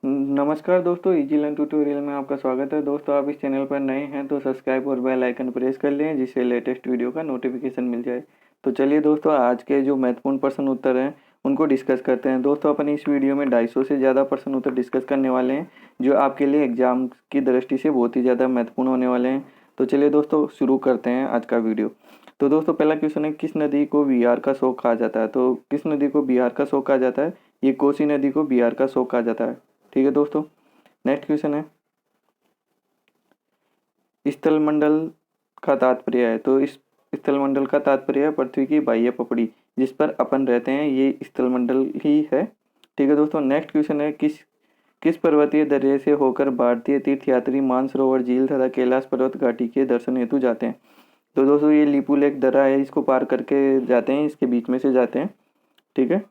नमस्कार दोस्तों, easy learn tutorial में आपका स्वागत है। दोस्तों, आप इस चैनल पर नए हैं तो सब्सक्राइब और बेल आइकन प्रेस कर लें, जिससे लेटेस्ट वीडियो का नोटिफिकेशन मिल जाए। तो चलिए दोस्तों, आज के जो महत्वपूर्ण प्रश्न उत्तर हैं उनको डिस्कस करते हैं। दोस्तों, अपन इस वीडियो में 250 से ज़्यादा प्रश्न उत्तर डिस्कस करने वाले हैं, जो आपके लिए एग्जाम की दृष्टि से बहुत ही ज़्यादा महत्वपूर्ण होने वाले हैं। तो चलिए दोस्तों, शुरू करते हैं आज का वीडियो। तो दोस्तों, पहला क्वेश्चन है, किस नदी को बिहार का शोक कहा जाता है? तो किस नदी को बिहार का शोक कहा जाता है? ये कोसी नदी को बिहार का शोक कहा जाता है। ठीक है दोस्तों, नेक्स्ट क्वेश्चन है, स्थल मंडल का तात्पर्य है। तो इस स्थल मंडल का तात्पर्य है पृथ्वी की बाह्य पपड़ी, जिस पर अपन रहते हैं, ये स्थल मंडल ही है। ठीक है दोस्तों, नेक्स्ट क्वेश्चन है, किस किस पर्वतीय दर्रे से होकर भारतीय तीर्थयात्री मानसरोवर झील तथा कैलाश पर्वत घाटी के दर्शन हेतु जाते हैं? तो दोस्तों, ये लिपुलेख दर्रा है, इसको पार करके जाते हैं, इसके बीच में से जाते हैं। ठीक है,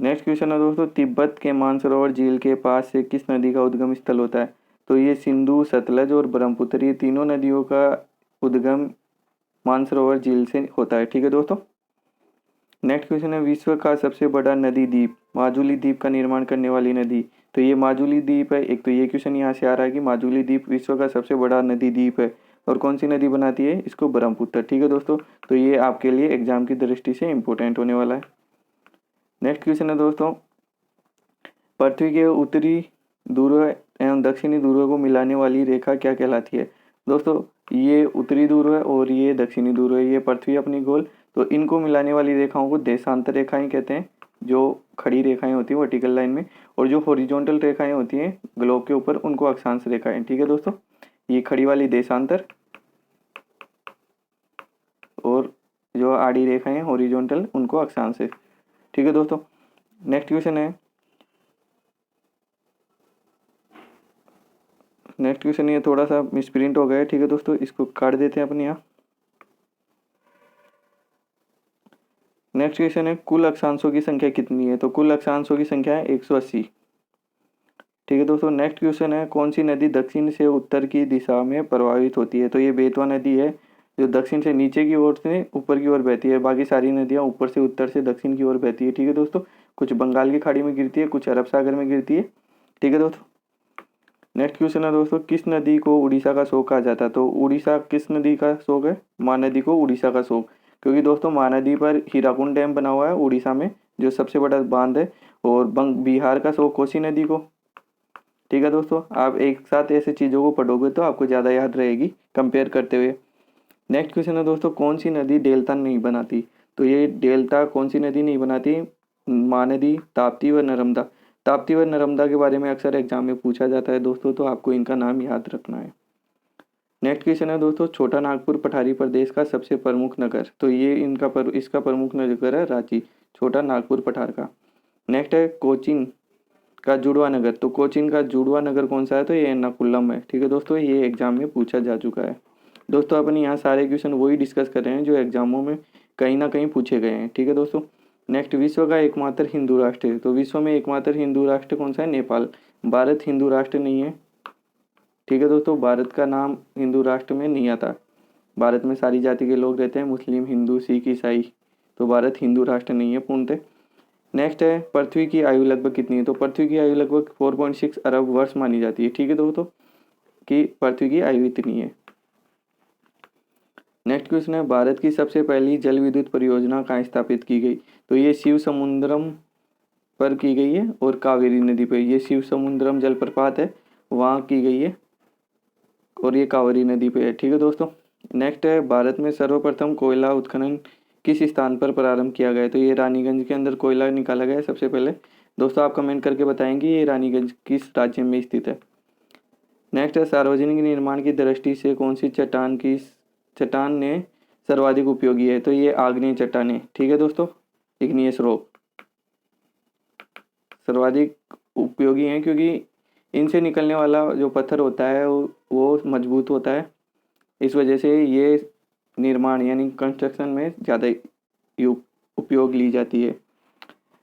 नेक्स्ट क्वेश्चन है दोस्तों, तिब्बत के मानसरोवर झील के पास से किस नदी का उद्गम स्थल होता है? तो ये सिंधु, सतलज और ब्रह्मपुत्र, ये तीनों नदियों का उद्गम मानसरोवर झील से होता है। ठीक है दोस्तों, नेक्स्ट क्वेश्चन है, विश्व का सबसे बड़ा नदी द्वीप, माजुली द्वीप का निर्माण करने वाली नदी। तो ये माजुली द्वीप है। एक तो ये क्वेश्चन यहाँ से आ रहा है कि माजुली द्वीप विश्व का सबसे बड़ा नदी द्वीप है, और कौन सी नदी बनाती है इसको? ब्रह्मपुत्र। ठीक है दोस्तों, तो ये आपके लिए एग्जाम की दृष्टि से इंपॉर्टेंट होने वाला है। नेक्स्ट क्वेश्चन है दोस्तों, पृथ्वी के उत्तरी ध्रुव एवं दक्षिणी ध्रुव को मिलाने वाली रेखा क्या कहलाती है? दोस्तों, ये उत्तरी ध्रुव है और ये दक्षिणी ध्रुव है, ये पृथ्वी अपनी गोल, तो इनको मिलाने वाली रेखाओं को देशांतर रेखाएं कहते हैं, जो खड़ी रेखाएं होती हैं वर्टिकल लाइन में, और जो हॉरिजॉन्टल रेखाएं होती हैं ग्लोब के ऊपर, उनको अक्षांश रेखाएं। ठीक है दोस्तों, ये खड़ी वाली देशांतर, और जो आड़ी रेखाएं हॉरिजॉन्टल, उनको अक्षांश है। ठीक है दोस्तों, नेक्स्ट क्वेश्चन है, नेक्स्ट क्वेश्चन ये थोड़ा सा मिसप्रिंट हो गया है। ठीक है दोस्तों, इसको काट देते हैं अपने यहाँ। नेक्स्ट क्वेश्चन है, कुल अक्षांशों की संख्या कितनी है? तो कुल अक्षांशों की संख्या है 180। ठीक है दोस्तों, नेक्स्ट क्वेश्चन है, कौन सी नदी दक्षिण से उत्तर की दिशा में प्रवाहित होती है? तो ये बेतवा नदी है, जो दक्षिण से नीचे की ओर से ऊपर की ओर बहती है। बाकी सारी नदियाँ ऊपर से उत्तर से दक्षिण की ओर बहती है। ठीक है दोस्तों, कुछ बंगाल की खाड़ी में गिरती है, कुछ अरब सागर में गिरती है। ठीक है दोस्तों, नेक्स्ट क्वेश्चन है दोस्तों, किस नदी को उड़ीसा का शोक कहा जाता है? तो उड़ीसा किस नदी का शोक है? महानदी को उड़ीसा का शोक, क्योंकि दोस्तों महानदी पर हीराकुंड डैम बना हुआ है उड़ीसा में, जो सबसे बड़ा बांध है। और बिहार का शोक कोसी नदी को। ठीक है दोस्तों, आप एक साथ ऐसे चीज़ों को पढ़ोगे तो आपको ज़्यादा याद रहेगी कंपेयर करते हुए। नेक्स्ट क्वेश्चन है दोस्तों, कौन सी नदी डेल्टा नहीं बनाती? तो ये डेल्टा कौन सी नदी नहीं बनाती? महानदी, ताप्ती व नर्मदा। ताप्ती व नर्मदा के बारे में अक्सर एग्जाम में पूछा जाता है दोस्तों, तो आपको इनका नाम याद रखना है। नेक्स्ट क्वेश्चन है दोस्तों, छोटा नागपुर पठारी प्रदेश का सबसे प्रमुख नगर। तो ये इसका प्रमुख नगर है रांची, छोटा नागपुर पठार का। नेक्स्ट है कोचीन का जुड़वा नगर। तो कोचीन का जुड़वा नगर कौन सा है? तो ये एर्नाकुलम है। ठीक है दोस्तों, ये एग्जाम में पूछा जा चुका है। दोस्तों, अपन यहाँ सारे क्वेश्चन वही डिस्कस कर रहे हैं जो एग्जामों में कहीं ना कहीं पूछे गए हैं। ठीक है दोस्तों, नेक्स्ट, विश्व का एकमात्र हिंदू राष्ट्र है। तो विश्व में एकमात्र हिंदू राष्ट्र कौन सा है? नेपाल। भारत हिंदू राष्ट्र नहीं है। ठीक है दोस्तों, भारत का नाम हिंदू राष्ट्र में नहीं आता। भारत में सारी जाति के लोग रहते हैं, मुस्लिम, हिंदू, सिख, ईसाई। तो भारत हिंदू राष्ट्र नहीं है पूर्णतः। नेक्स्ट है, पृथ्वी की आयु लगभग कितनी है? तो पृथ्वी की आयु लगभग 4.6 अरब वर्ष मानी जाती है। ठीक है दोस्तों, कि पृथ्वी की आयु इतनी है। नेक्स्ट क्वेश्चन है, भारत की सबसे पहली जल विद्युत परियोजना कहाँ स्थापित की गई? तो ये शिव समुद्रम पर की गई है, और कावेरी नदी पर। ये शिव समुद्रम जलप्रपात है, वहाँ की गई है, और ये कावेरी नदी पे है। ठीक है दोस्तों, नेक्स्ट है, भारत में सर्वप्रथम कोयला उत्खनन किस स्थान पर प्रारंभ किया गया? तो ये रानीगंज के अंदर कोयला निकाला गया है सबसे पहले। दोस्तों, आप कमेंट करके बताएंगे ये रानीगंज किस राज्य में स्थित है। नेक्स्ट है, सार्वजनिक निर्माण की दृष्टि से कौन सी चट्टान ने सर्वाधिक उपयोगी है? तो ये आग्नेय चट्टानें। ठीक है दोस्तों, इग्नियस रॉक सर्वाधिक उपयोगी हैं, क्योंकि इनसे निकलने वाला जो पत्थर होता है वो मजबूत होता है। इस वजह से ये निर्माण यानी कंस्ट्रक्शन में ज़्यादा उपयोग ली जाती है।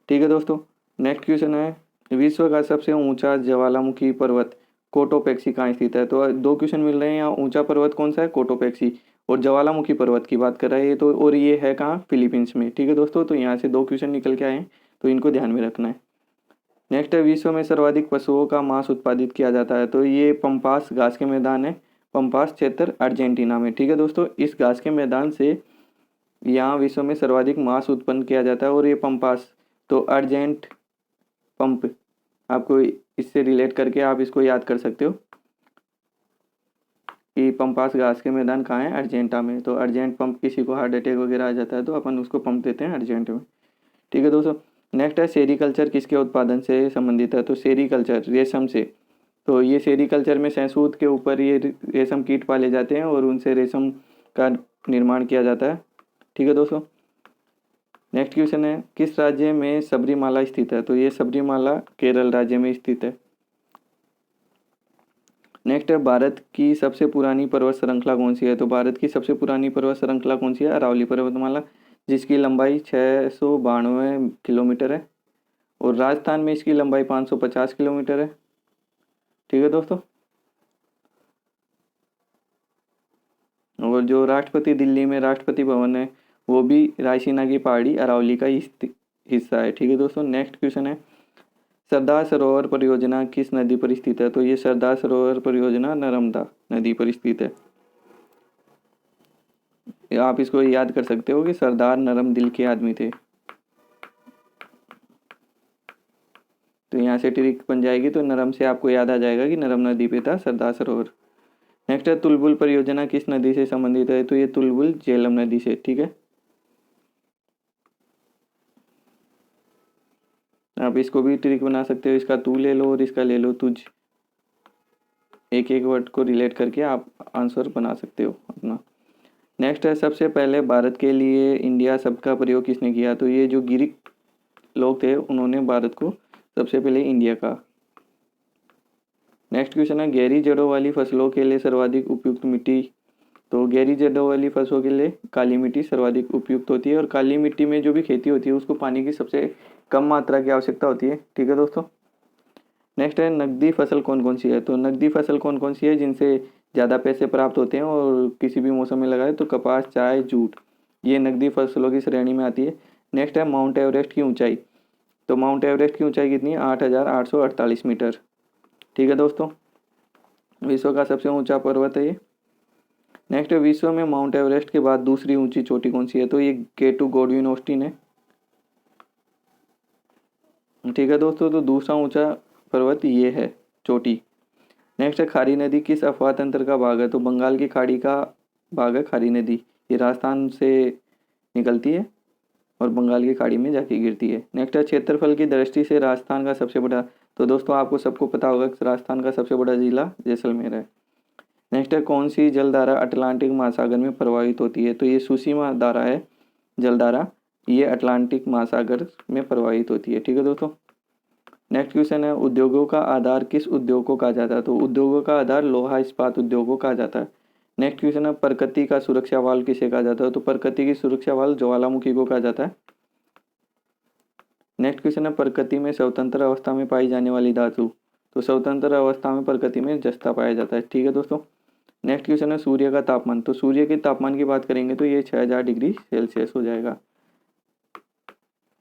ठीक है दोस्तों, नेक्स्ट क्वेश्चन है, विश्व का सबसे ऊंचा ज्वालामुखी पर्वत कोटोपेक्सी कहाँ स्थित है? तो दो क्वेश्चन मिल रहे हैं यहाँ। ऊंचा पर्वत कौन सा है? कोटोपेक्सी। और ज्वालामुखी पर्वत की बात कर रहा है ये, तो और ये है कहाँ? फिलीपींस में। ठीक है दोस्तों, तो यहाँ से दो क्वेश्चन निकल के आए हैं, तो इनको ध्यान में रखना है। नेक्स्ट है विश्व में सर्वाधिक पशुओं का मांस उत्पादित किया जाता है, तो ये पंपास घास के मैदान है, पंपास क्षेत्र अर्जेंटीना में। ठीक है दोस्तों, इस घास के मैदान से यहाँ विश्व में सर्वाधिक मांस उत्पन्न किया जाता है। और ये पंपास तो अर्जेंट पंप, आपको इससे रिलेट करके आप इसको याद कर सकते हो कि पंपास घास के मैदान कहाँ है, अर्जेंटा में। तो अर्जेंट पंप, किसी को हार्ट अटैक वगैरह आ जाता है तो अपन उसको पंप देते हैं अर्जेंट में। ठीक है दोस्तों, नेक्स्ट है सेरीकल्चर किसके उत्पादन से संबंधित है, तो सेरीकल्चर रेशम से। तो ये सेरीकल्चर में सहसूत के ऊपर ये रेशम कीट पाले जाते हैं और उनसे रेशम का निर्माण किया जाता है। ठीक है दोस्तों, नेक्स्ट क्वेश्चन है किस राज्य में सबरीमाला स्थित है, तो ये सबरीमाला केरल राज्य में स्थित है। नेक्स्ट है भारत की सबसे पुरानी पर्वत श्रृंखला कौन सी है, तो भारत की सबसे पुरानी पर्वत श्रृंखला कौन सी है, अरावली पर्वतमाला, जिसकी लंबाई 692 किलोमीटर है और राजस्थान में इसकी लंबाई 550 किलोमीटर है। ठीक है दोस्तों, और जो राष्ट्रपति दिल्ली में राष्ट्रपति भवन है वो भी रायसीना की पहाड़ी अरावली का हिस्सा है। ठीक है दोस्तों, नेक्स्ट क्वेश्चन है सरदार सरोवर परियोजना किस नदी पर स्थित है, तो ये सरदार सरोवर परियोजना नर्मदा नदी पर स्थित है। आप इसको याद कर सकते हो कि सरदार नरम दिल के आदमी थे, तो यहाँ से ट्रिक बन जाएगी। तो नरम से आपको याद आ जाएगा कि नरम नदी पे था सरदार सरोवर। नेक्स्ट है तुलबुल परियोजना किस नदी से संबंधित है, तो ये तुलबुल झेलम नदी से। ठीक है, आप इसको भी ट्रिक बना सकते हो, इसका तू ले लो और इसका ले लो तुझ, एक एक वर्ड को रिलेट करके आप आंसर बना सकते हो अपना। नेक्स्ट है सबसे पहले भारत के लिए इंडिया शब्द का प्रयोग किसने किया, तो ये जो गिरिक लोग थे उन्होंने भारत को सबसे पहले इंडिया कहा। नेक्स्ट क्वेश्चन है गहरी जड़ों वाली फसलों के लिए सर्वाधिक उपयुक्त मिट्टी, तो गहरी जड़ों वाली फसलों के लिए काली मिट्टी सर्वाधिक उपयुक्त होती है और काली मिट्टी में जो भी खेती होती है उसको पानी की सबसे कम मात्रा की आवश्यकता होती है। ठीक है दोस्तों, नेक्स्ट है नकदी फसल कौन कौन सी है, तो नकदी फसल कौन कौन सी है जिनसे ज़्यादा पैसे प्राप्त होते हैं और किसी भी मौसम में लगाए, तो कपास, चाय, जूट, ये नकदी फसलों की श्रेणी में आती है। नेक्स्ट है माउंट एवरेस्ट की ऊंचाई, तो माउंट एवरेस्ट की ऊंचाई कितनी है, 8,848 मीटर। ठीक है दोस्तों, विश्व का सबसे ऊंचा पर्वत है ये। नेक्स्ट है विश्व में माउंट एवरेस्ट के बाद दूसरी ऊंची चोटी कौन सी है, तो ये केटू गॉडविन ऑस्टिन है। ठीक है दोस्तों, तो दूसरा ऊंचा पर्वत ये है चोटी। नेक्स्ट है खारी नदी किस अफवाह तंत्र का भाग है, तो बंगाल की खाड़ी का भाग है खारी नदी, ये राजस्थान से निकलती है और बंगाल की खाड़ी में जाके गिरती है। नेक्स्ट है क्षेत्रफल की दृष्टि से राजस्थान का सबसे बड़ा, तो दोस्तों आपको सबको पता होगा कि राजस्थान का सबसे बड़ा जिला जैसलमेर है। नेक्स्ट है कौन सी जलधारा अटलांटिक महासागर में प्रवाहित होती है, तो ये सुसीमा धारा है जलधारा, ये अटलांटिक महासागर में प्रवाहित होती है। ठीक है दोस्तों, नेक्स्ट क्वेश्चन है उद्योगों का आधार किस उद्योग को कहा जाता है, तो उद्योगों का आधार लोहा इस्पात उद्योग को कहा जाता है। नेक्स्ट क्वेश्चन है प्रकृति का सुरक्षा वाल किसे कहा जाता है, तो प्रकृति की सुरक्षा वाल ज्वालामुखी को कहा जाता है। नेक्स्ट क्वेश्चन है प्रकृति में स्वतंत्र अवस्था में पाई जाने वाली धातु, तो स्वतंत्र अवस्था में प्रकृति में जस्ता पाया जाता है। ठीक है दोस्तों, नेक्स्ट क्वेश्चन है सूर्य का तापमान, तो सूर्य के तापमान की बात करेंगे तो ये 6000 डिग्री सेल्सियस हो जाएगा।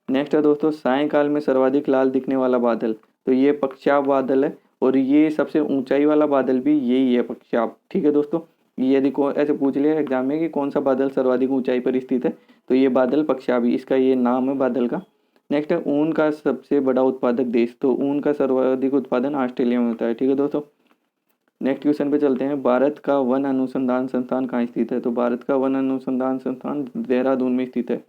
नेक्स्ट है दोस्तों सायंकाल में सर्वाधिक लाल दिखने वाला बादल, तो ये पक्षाब बादल है और ये सबसे ऊंचाई वाला बादल भी यही है पक्षाब। ठीक है दोस्तों, ये यदि ऐसे पूछ लिया एग्जाम में कि कौन सा बादल सर्वाधिक ऊंचाई पर स्थित है, तो ये बादल पक्षाबी, इसका ये नाम है बादल का। नेक्स्ट है ऊन का सबसे बड़ा उत्पादक देश, तो ऊन का सर्वाधिक उत्पादन ऑस्ट्रेलिया में होता है। ठीक है दोस्तों, नेक्स्ट क्वेश्चन पे चलते हैं भारत का वन अनुसंधान संस्थान कहाँ स्थित है, तो भारत का वन अनुसंधान संस्थान देहरादून में स्थित है।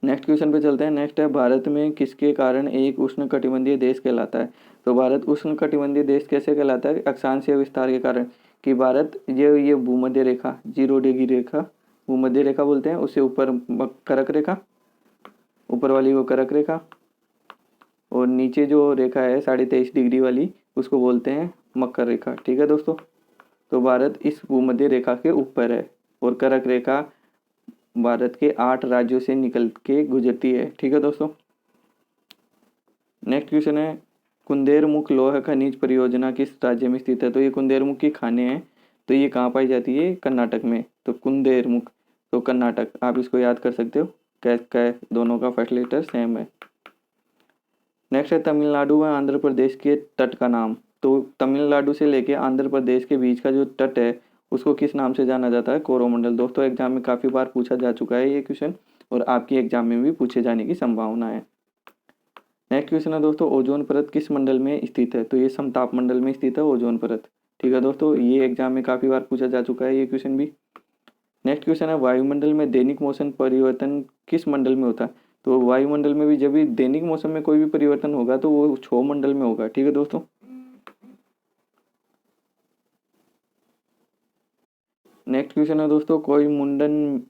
नेक्स्ट क्वेश्चन पे चलते हैं। नेक्स्ट है भारत में किसके कारण एक उष्णकटिबंधीय देश कहलाता है, तो भारत उष्णकटिबंधीय देश कैसे कहलाता है, अक्षांशीय विस्तार के कारण, कि भारत ये भूमध्य रेखा 0 डिग्री रेखा भूमध्य रेखा बोलते हैं, उससे ऊपर कर्क रेखा, ऊपर वाली को कर्क रेखा और नीचे जो रेखा है 23.5 डिग्री वाली उसको बोलते हैं मकर रेखा। ठीक है दोस्तों, तो भारत इस भूमध्य रेखा के ऊपर है और कर्क रेखा भारत के 8 राज्यों से निकल के गुजरती है। ठीक है दोस्तों, नेक्स्ट क्वेश्चन है कुंदेरमुख लोह खनिज परियोजना किस राज्य में स्थित है, तो ये कुंदेरमुख की खानें हैं, तो ये कहाँ पाई जाती है, कर्नाटक में, तो कुंदेरमुख तो कर्नाटक, आप इसको याद कर सकते हो, कै दोनों का फर्स्ट लेटर सेम है। नेक्स्ट है तमिलनाडु व आंध्र प्रदेश के तट का नाम। तो तमिलनाडु से लेके आंध्र प्रदेश के बीच का जो तट है उसको किस नाम से जाना जाता है? कोरोमंडल। दोस्तों एग्जाम में काफ़ी बार पूछा जा चुका है ये क्वेश्चन, और आपकी एग्जाम में भी पूछे जाने की संभावना है। नेक्स्ट क्वेश्चन है दोस्तों, ओजोन परत किस मंडल में स्थित है? तो ये समताप मंडल में स्थित है ओजोन परत। ठीक है दोस्तों, ये एग्जाम में काफ़ी बार पूछा जा चुका है ये क्वेश्चन भी। नेक्स्ट क्वेश्चन है, वायुमंडल में दैनिक मौसम परिवर्तन किस मंडल में होता है? तो वायुमंडल में भी जब भी दैनिक मौसम में कोई भी परिवर्तन होगा तो वो क्षोभ मंडल में होगा। ठीक है दोस्तों। नेक्स्ट क्वेश्चन है दोस्तों, कोई मुंडन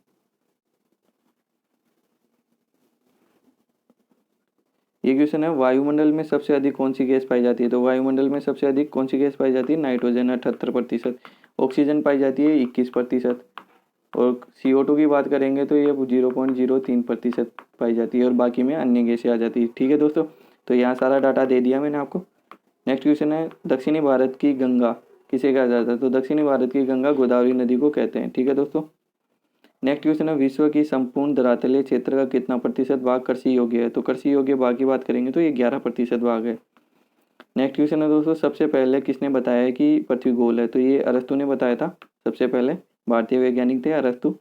ये क्वेश्चन है, वायुमंडल में सबसे अधिक कौन सी गैस पाई जाती है? तो वायुमंडल में सबसे अधिक कौन सी गैस पाई जाती है? नाइट्रोजन 78%, ऑक्सीजन पाई जाती है 21%, और CO2 की बात करेंगे तो ये 0.03% पाई जाती है, और बाकी में अन्य गैसें आ जाती है। ठीक है दोस्तों, तो यहाँ सारा डाटा दे दिया मैंने आपको। नेक्स्ट क्वेश्चन है, दक्षिणी भारत की गंगा किसे कहा जाता है? तो दक्षिणी भारत की गंगा गोदावरी नदी को कहते हैं। ठीक है दोस्तों। नेक्स्ट क्वेश्चन है, विश्व की संपूर्ण धरातलीय क्षेत्र का कितना प्रतिशत भाग कृषि योग्य है? तो कृषि योग्य भाग की बात करेंगे तो ये 11% भाग है। नेक्स्ट क्वेश्चन है दोस्तों, सबसे पहले किसने बताया है कि पृथ्वी गोल है? तो ये अरस्तु ने बताया था। सबसे पहले भारतीय वैज्ञानिक थे अरस्तु,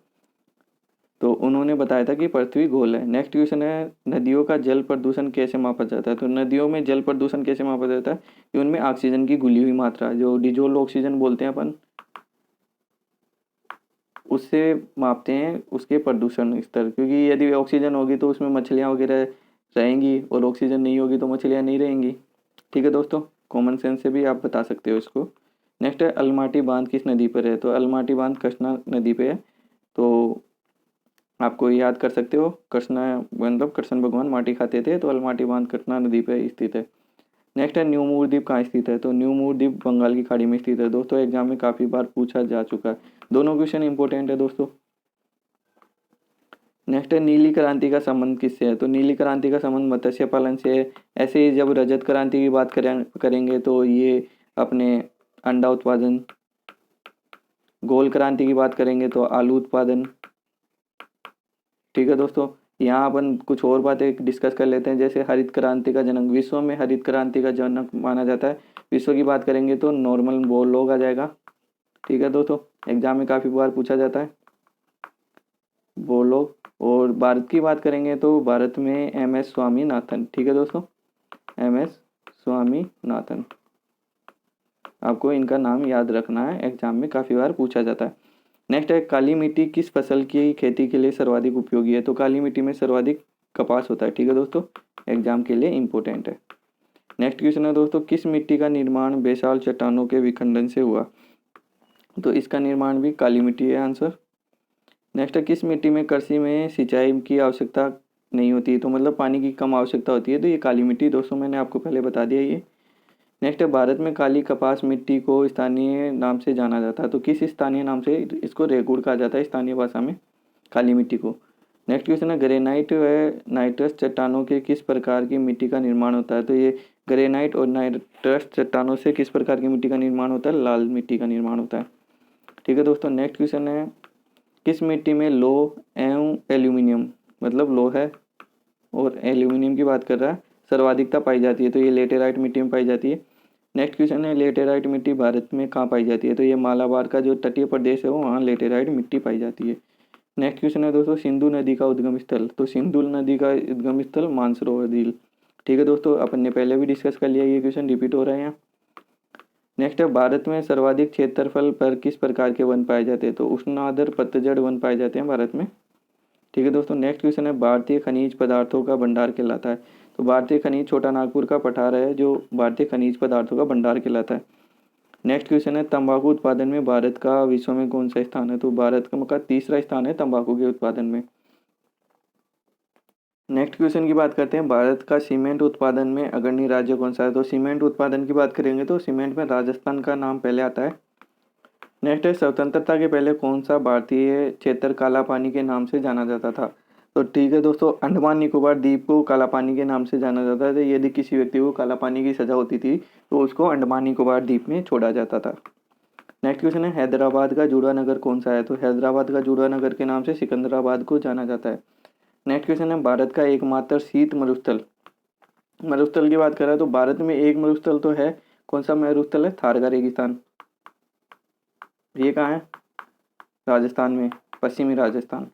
तो उन्होंने बताया था कि पृथ्वी गोल है। नेक्स्ट क्वेश्चन है, नदियों का जल प्रदूषण कैसे मापा जाता है? तो नदियों में जल प्रदूषण कैसे मापा जाता है कि उनमें ऑक्सीजन की घुली हुई मात्रा, जो डिजोल्व ऑक्सीजन बोलते हैं अपन, उससे मापते हैं उसके प्रदूषण स्तर। क्योंकि यदि ऑक्सीजन होगी तो उसमें मछलियाँ वगैरह रहेंगी, और ऑक्सीजन नहीं होगी तो मछलियाँ नहीं रहेंगी। ठीक है दोस्तों, कॉमन सेंस से भी आप बता सकते हो इसको। नेक्स्ट है, अलमाटी बांध किस नदी पर है? तो अलमाटी बांध कृष्णा नदी पे है। तो आपको याद कर सकते हो, कृष्णा मतलब कृष्ण भगवान माटी खाते थे, तो अलमाटी बांध कृष्णा नदी पे स्थित है। नेक्स्ट है, न्यू मूर द्वीप कहाँ स्थित है? तो न्यू मूर द्वीप बंगाल की खाड़ी में स्थित है। दोस्तों एग्जाम में काफ़ी बार पूछा जा चुका है, दोनों क्वेश्चन इंपॉर्टेंट है दोस्तों। नेक्स्ट है, नीली क्रांति का संबंध किससे है? तो नीली क्रांति का संबंध मत्स्य पालन से है। ऐसे ही जब रजत क्रांति की बात करेंगे तो ये अपने अंडा उत्पादन, गोल क्रांति की बात करेंगे तो आलू उत्पादन। ठीक है दोस्तों, यहाँ अपन कुछ और बातें डिस्कस कर लेते हैं, जैसे हरित क्रांति का जनक, विश्व में हरित क्रांति का जनक माना जाता है। विश्व की बात करेंगे तो नॉर्मन बोरलॉग आ जाएगा। ठीक है दोस्तों, एग्जाम में काफ़ी बार पूछा जाता है बोरलॉग। और भारत की बात करेंगे तो भारत में MS स्वामीनाथन। ठीक है दोस्तों, MS स्वामीनाथन, आपको इनका नाम याद रखना है, एग्जाम में काफ़ी बार पूछा जाता है। नेक्स्ट है, काली मिट्टी किस फसल की खेती के लिए सर्वाधिक उपयोगी है? तो काली मिट्टी में सर्वाधिक कपास होता है। ठीक है दोस्तों, एग्जाम के लिए इंपॉर्टेंट है। नेक्स्ट क्वेश्चन है दोस्तों, किस मिट्टी का निर्माण बेसाल चट्टानों के विखंडन से हुआ? तो इसका निर्माण भी काली मिट्टी है आंसर। नेक्स्ट है, किस मिट्टी में कृषि में सिंचाई की आवश्यकता नहीं होती है? तो मतलब पानी की कम आवश्यकता होती है, तो ये काली मिट्टी। दोस्तों मैंने आपको पहले बता दिया ये। नेक्स्ट है, भारत में काली कपास मिट्टी को स्थानीय नाम से जाना जाता है। तो किस स्थानीय नाम से? इसको रेगुड़ कहा जाता है स्थानीय भाषा में, काली मिट्टी को। नेक्स्ट क्वेश्चन है, ग्रेनाइट व नाइट्रस चट्टानों के किस प्रकार की मिट्टी का निर्माण होता है? तो ये ग्रेनाइट और नाइट्रस चट्टानों से किस प्रकार की मिट्टी का निर्माण होता है? लाल मिट्टी का निर्माण होता है। ठीक है दोस्तों, नेक्स्ट क्वेश्चन है, किस मिट्टी में लोह एवं एल्यूमिनियम, मतलब लोह है और एल्यूमिनियम की बात कर रहा है, सर्वाधिकता पाई जाती है? तो ये लेटेराइट मिट्टी में पाई जाती है। नेक्स्ट क्वेश्चन है, लेटेराइट मिट्टी भारत में कहाँ पाई जाती है? तो ये मालाबार का जो तटीय प्रदेश है वो, वहाँ लेटेराइट मिट्टी पाई जाती है। नेक्स्ट क्वेश्चन है दोस्तों, सिंधु नदी का उद्गम स्थल। तो सिंधु नदी का उद्गम स्थल मानसरोवर झील। ठीक है दोस्तों, अपन ने पहले भी डिस्कस कर लिया, ये क्वेश्चन रिपीट हो रहे हैं। नेक्स्ट है, भारत में सर्वाधिक क्षेत्रफल पर किस प्रकार के वन पाए जाते हैं? तो उष्णार्द्र पतझड़ वन पाए जाते हैं भारत में। ठीक है दोस्तों, नेक्स्ट क्वेश्चन है, भारतीय खनिज पदार्थों का भंडार कहलाता है। तो भारतीय खनिज छोटा नागपुर का पठार है जो भारतीय खनिज पदार्थों का भंडार कहलाता है। नेक्स्ट क्वेश्चन है, तंबाकू उत्पादन में भारत का विश्व में कौन सा स्थान है? तो भारत का तीसरा स्थान है तंबाकू के उत्पादन में। नेक्स्ट क्वेश्चन की बात करते हैं, भारत का सीमेंट उत्पादन में अग्रणी राज्य कौन सा है? तो सीमेंट उत्पादन की बात करेंगे तो सीमेंट में राजस्थान का नाम पहले आता है। नेक्स्ट है, स्वतंत्रता के पहले कौन सा भारतीय क्षेत्र काला पानी के नाम से जाना जाता था? तो ठीक है दोस्तों, अंडमान निकोबार द्वीप को काला पानी के नाम से जाना जाता था। यदि किसी व्यक्ति को काला पानी की सजा होती थी तो उसको अंडमान निकोबार द्वीप में छोड़ा जाता था। नेक्स्ट क्वेश्चन है, हैदराबाद का जुड़ा नगर कौन सा है? तो हैदराबाद का जुड़ा नगर के नाम से सिकंदराबाद को जाना जाता है। नेक्स्ट क्वेश्चन है, भारत का एकमात्र शीत मरुस्थल मरुस्थल की बात करें तो भारत में एक मरुस्थल तो है। कौन सा मरुस्थल है? थार का रेगिस्तान। ये कहाँ है? राजस्थान में, पश्चिमी राजस्थान।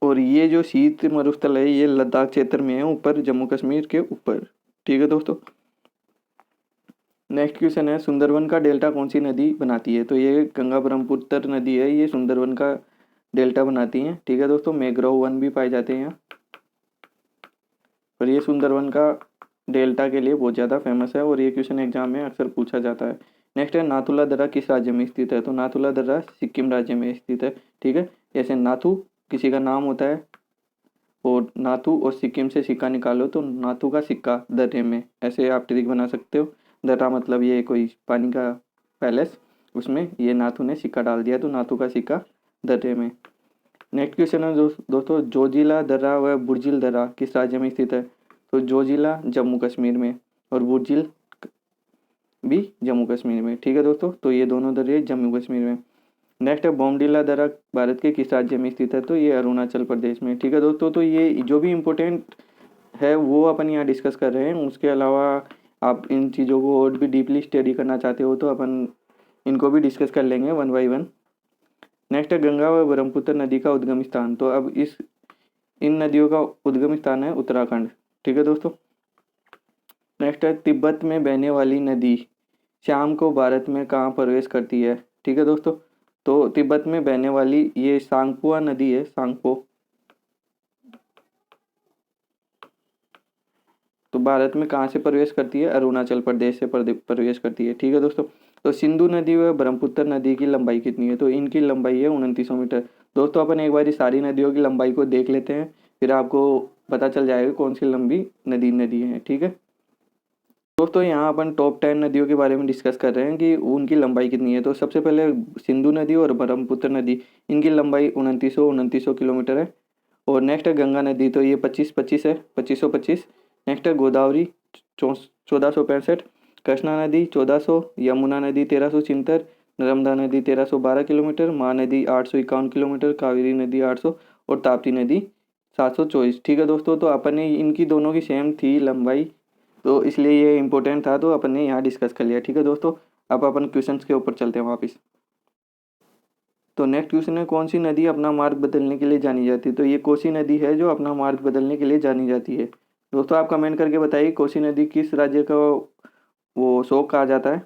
और ये जो शीत मरुस्थल है ये लद्दाख क्षेत्र में है, ऊपर जम्मू कश्मीर के ऊपर। ठीक है दोस्तों। नेक्स्ट क्वेश्चन है, सुंदरवन का डेल्टा कौन सी नदी बनाती है? तो ये गंगा ब्रह्मपुत्र नदी है, ये सुंदरवन का डेल्टा बनाती है। ठीक है दोस्तों। मैंग्रोव वन भी पाए जाते हैं यहाँ, और ये सुंदरवन का डेल्टा के लिए बहुत ज़्यादा फेमस है, और ये क्वेश्चन एग्जाम में अक्सर पूछा जाता है। नेक्स्ट है, नाथुला दर्रा किस राज्य में स्थित है? तो नाथुला दर्रा सिक्किम राज्य में स्थित है। ठीक है। जैसे नाथू किसी का नाम होता है, और नाथू और सिक्किम से सिक्का निकालो तो नाथू का सिक्का दर्रे में, ऐसे आप ट्रिक बना सकते हो। दर्रा मतलब ये कोई पानी का पैलेस, उसमें ये नाथू ने सिक्का डाल दिया तो नाथू का सिक्का दर्रे में। नेक्स्ट क्वेश्चन है दोस्तों, जोजिला दर्रा व बुर्जिल दर्रा किस राज्य में स्थित है? तो जोजिला जम्मू कश्मीर में, और बुर्जिल भी जम्मू कश्मीर में। ठीक है दोस्तों। तो ये दोनों दर्रे जम्मू कश्मीर में। नेक्स्ट है, बोमडिला दर्रा भारत के किस राज्य में स्थित है? तो ये अरुणाचल प्रदेश में। ठीक है दोस्तों। तो ये जो भी इम्पोर्टेंट है वो अपन यहाँ डिस्कस कर रहे हैं। उसके अलावा आप इन चीज़ों को और भी डीपली स्टडी करना चाहते हो तो अपन इनको भी डिस्कस कर लेंगे वन बाई वन। नेक्स्ट है, गंगा व ब्रह्मपुत्र नदी का उद्गम स्थान। तो अब इन नदियों का उद्गम स्थान है उत्तराखंड। ठीक है दोस्तों। नेक्स्ट है, तिब्बत में बहने वाली नदी शाम को भारत में कहाँ प्रवेश करती है? ठीक है दोस्तों। तो तिब्बत में बहने वाली ये सांगपुआ नदी है, सांगपो, तो भारत में कहाँ से प्रवेश करती है? अरुणाचल प्रदेश से प्रवेश करती है। ठीक है दोस्तों। तो सिंधु नदी व ब्रह्मपुत्र नदी की लंबाई कितनी है? तो इनकी लंबाई है 2900 मीटर। दोस्तों अपन एक बार सारी नदियों की लंबाई को देख लेते हैं, फिर आपको पता चल जाएगा कौन सी लंबी नदी है। ठीक है दोस्तों, यहाँ अपन टॉप 10 नदियों के बारे में डिस्कस कर रहे हैं कि उनकी लंबाई कितनी है। तो सबसे पहले सिंधु नदी और ब्रह्मपुत्र नदी, इनकी लंबाई 2900 किलोमीटर है। और नेक्स्ट है गंगा नदी, तो ये 2525 है, 2525। नेक्स्ट है गोदावरी 1465। कृष्णा नदी 1400, यमुना नदी 1376, नर्मदा नदी 1312 किलोमीटर, महानदी 851 किलोमीटर, कावेरी नदी 800 और ताप्ती नदी 724। ठीक है दोस्तों। तो अपन ने इनकी दोनों की सेम थी लंबाई, तो इसलिए ये इंपॉर्टेंट था, तो अपन ने यहाँ डिस्कस कर लिया। ठीक है दोस्तों। अब अपन क्वेश्चंस के ऊपर चलते हैं वापस। तो नेक्स्ट क्वेश्चन है, कौन सी नदी अपना मार्ग बदलने के लिए जानी जाती है? तो ये कोसी नदी है जो अपना मार्ग बदलने के लिए जानी जाती है। दोस्तों आप कमेंट करके बताइए कोसी नदी किस राज्य का वो शोक कहा जाता है?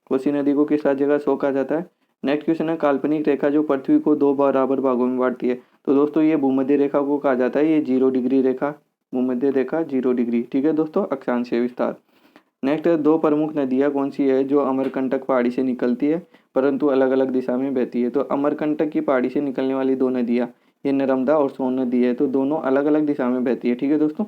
कोसी नदी को किस राज्य का शोक कहा जाता है? नेक्स्ट क्वेश्चन है, काल्पनिक रेखा जो पृथ्वी को दो बराबर भागों में बांटती है। तो दोस्तों ये भूमध्य रेखा को कहा जाता है, ये 0 डिग्री रेखा, भूमध्य रेखा 0 डिग्री। ठीक है दोस्तों। अक्षांशीय विस्तार। नेक्स्ट है, दो प्रमुख नदियाँ कौन सी है जो अमरकंटक पहाड़ी से निकलती है परंतु अलग अलग दिशा में बहती है? तो अमरकंटक की पहाड़ी से निकलने वाली दो नदियाँ, ये नर्मदा और सोन नदी है, तो दोनों अलग अलग दिशा में बहती है। ठीक है दोस्तों।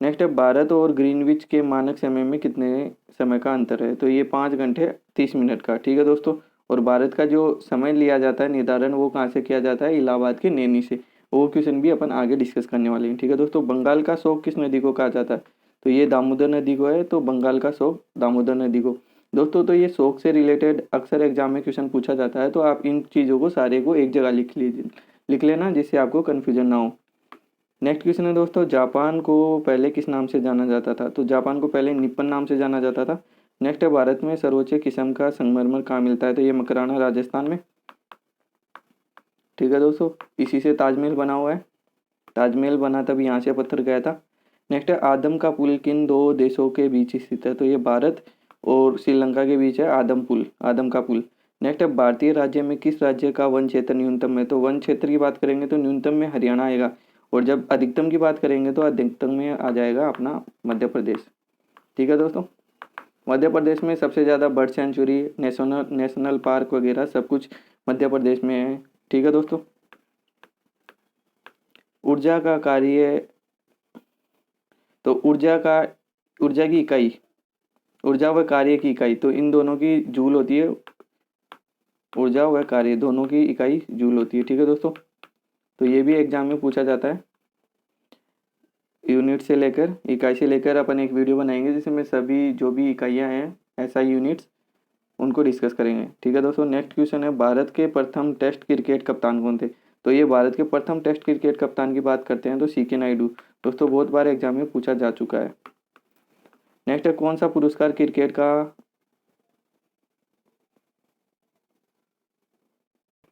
नेक्स्ट है, भारत और ग्रीनविच के मानक समय में कितने समय का अंतर है? तो ये 5 घंटे 30 मिनट का। ठीक है दोस्तों। और भारत का जो समय लिया जाता है निर्धारण, वो कहाँ से किया जाता है? इलाहाबाद के नैनी से। वो क्वेश्चन भी अपन आगे डिस्कस करने वाले हैं। ठीक है दोस्तों। बंगाल का शोक किस नदी को कहा जाता है? तो ये दामोदर नदी को है, तो बंगाल का शोक दामोदर नदी को। दोस्तों तो ये शोक से रिलेटेड अक्सर एग्जाम में क्वेश्चन पूछा जाता है, तो आप इन चीज़ों को सारे को एक जगह लिख लेना जिससे आपको कन्फ्यूजन ना हो। नेक्स्ट क्वेश्चन है दोस्तों, जापान को पहले किस नाम से जाना जाता था? तो जापान को पहले निप्पन नाम से जाना जाता था। नेक्स्ट है, भारत में सर्वोच्च किस्म का संगमरमर कहाँ मिलता है? तो ये मकराना राजस्थान में। ठीक है दोस्तों। इसी से ताजमहल बना हुआ है, ताजमहल बना तब यहाँ से पत्थर गया था। नेक्स्ट है, आदम का पुल किन दो देशों के बीच स्थित है? तो ये भारत और श्रीलंका के बीच है आदम का पुल। नेक्स्ट है, भारतीय राज्य में किस राज्य का वन क्षेत्र न्यूनतम है? तो वन क्षेत्र की बात करेंगे तो न्यूनतम में हरियाणा आएगा, और जब अधिकतम की बात करेंगे तो अधिकतम में आ जाएगा अपना मध्य प्रदेश। ठीक है दोस्तों। मध्य प्रदेश में सबसे ज़्यादा बर्ड सेंचुरी, नेशनल पार्क वगैरह सब कुछ मध्य प्रदेश में है। ठीक है दोस्तों। ऊर्जा का कार्य, तो ऊर्जा की इकाई, ऊर्जा व कार्य की इकाई, तो इन दोनों की जूल होती है। ऊर्जा व कार्य दोनों की इकाई जूल होती है। ठीक है दोस्तों। तो ये भी एग्जाम में पूछा जाता है। यूनिट से लेकर इकाई से लेकर अपन एक वीडियो बनाएंगे जिसमें सभी जो भी इकाइयाँ हैं SI यूनिट्स उनको डिस्कस करेंगे। ठीक है दोस्तों। नेक्स्ट क्वेश्चन है, भारत के प्रथम टेस्ट क्रिकेट कप्तान कौन थे? तो ये भारत के प्रथम टेस्ट क्रिकेट कप्तान की बात करते हैं तो सीके नायडू। दोस्तों बहुत बार एग्जाम में पूछा जा चुका है। नेक्स्ट है, कौन सा पुरस्कार क्रिकेट का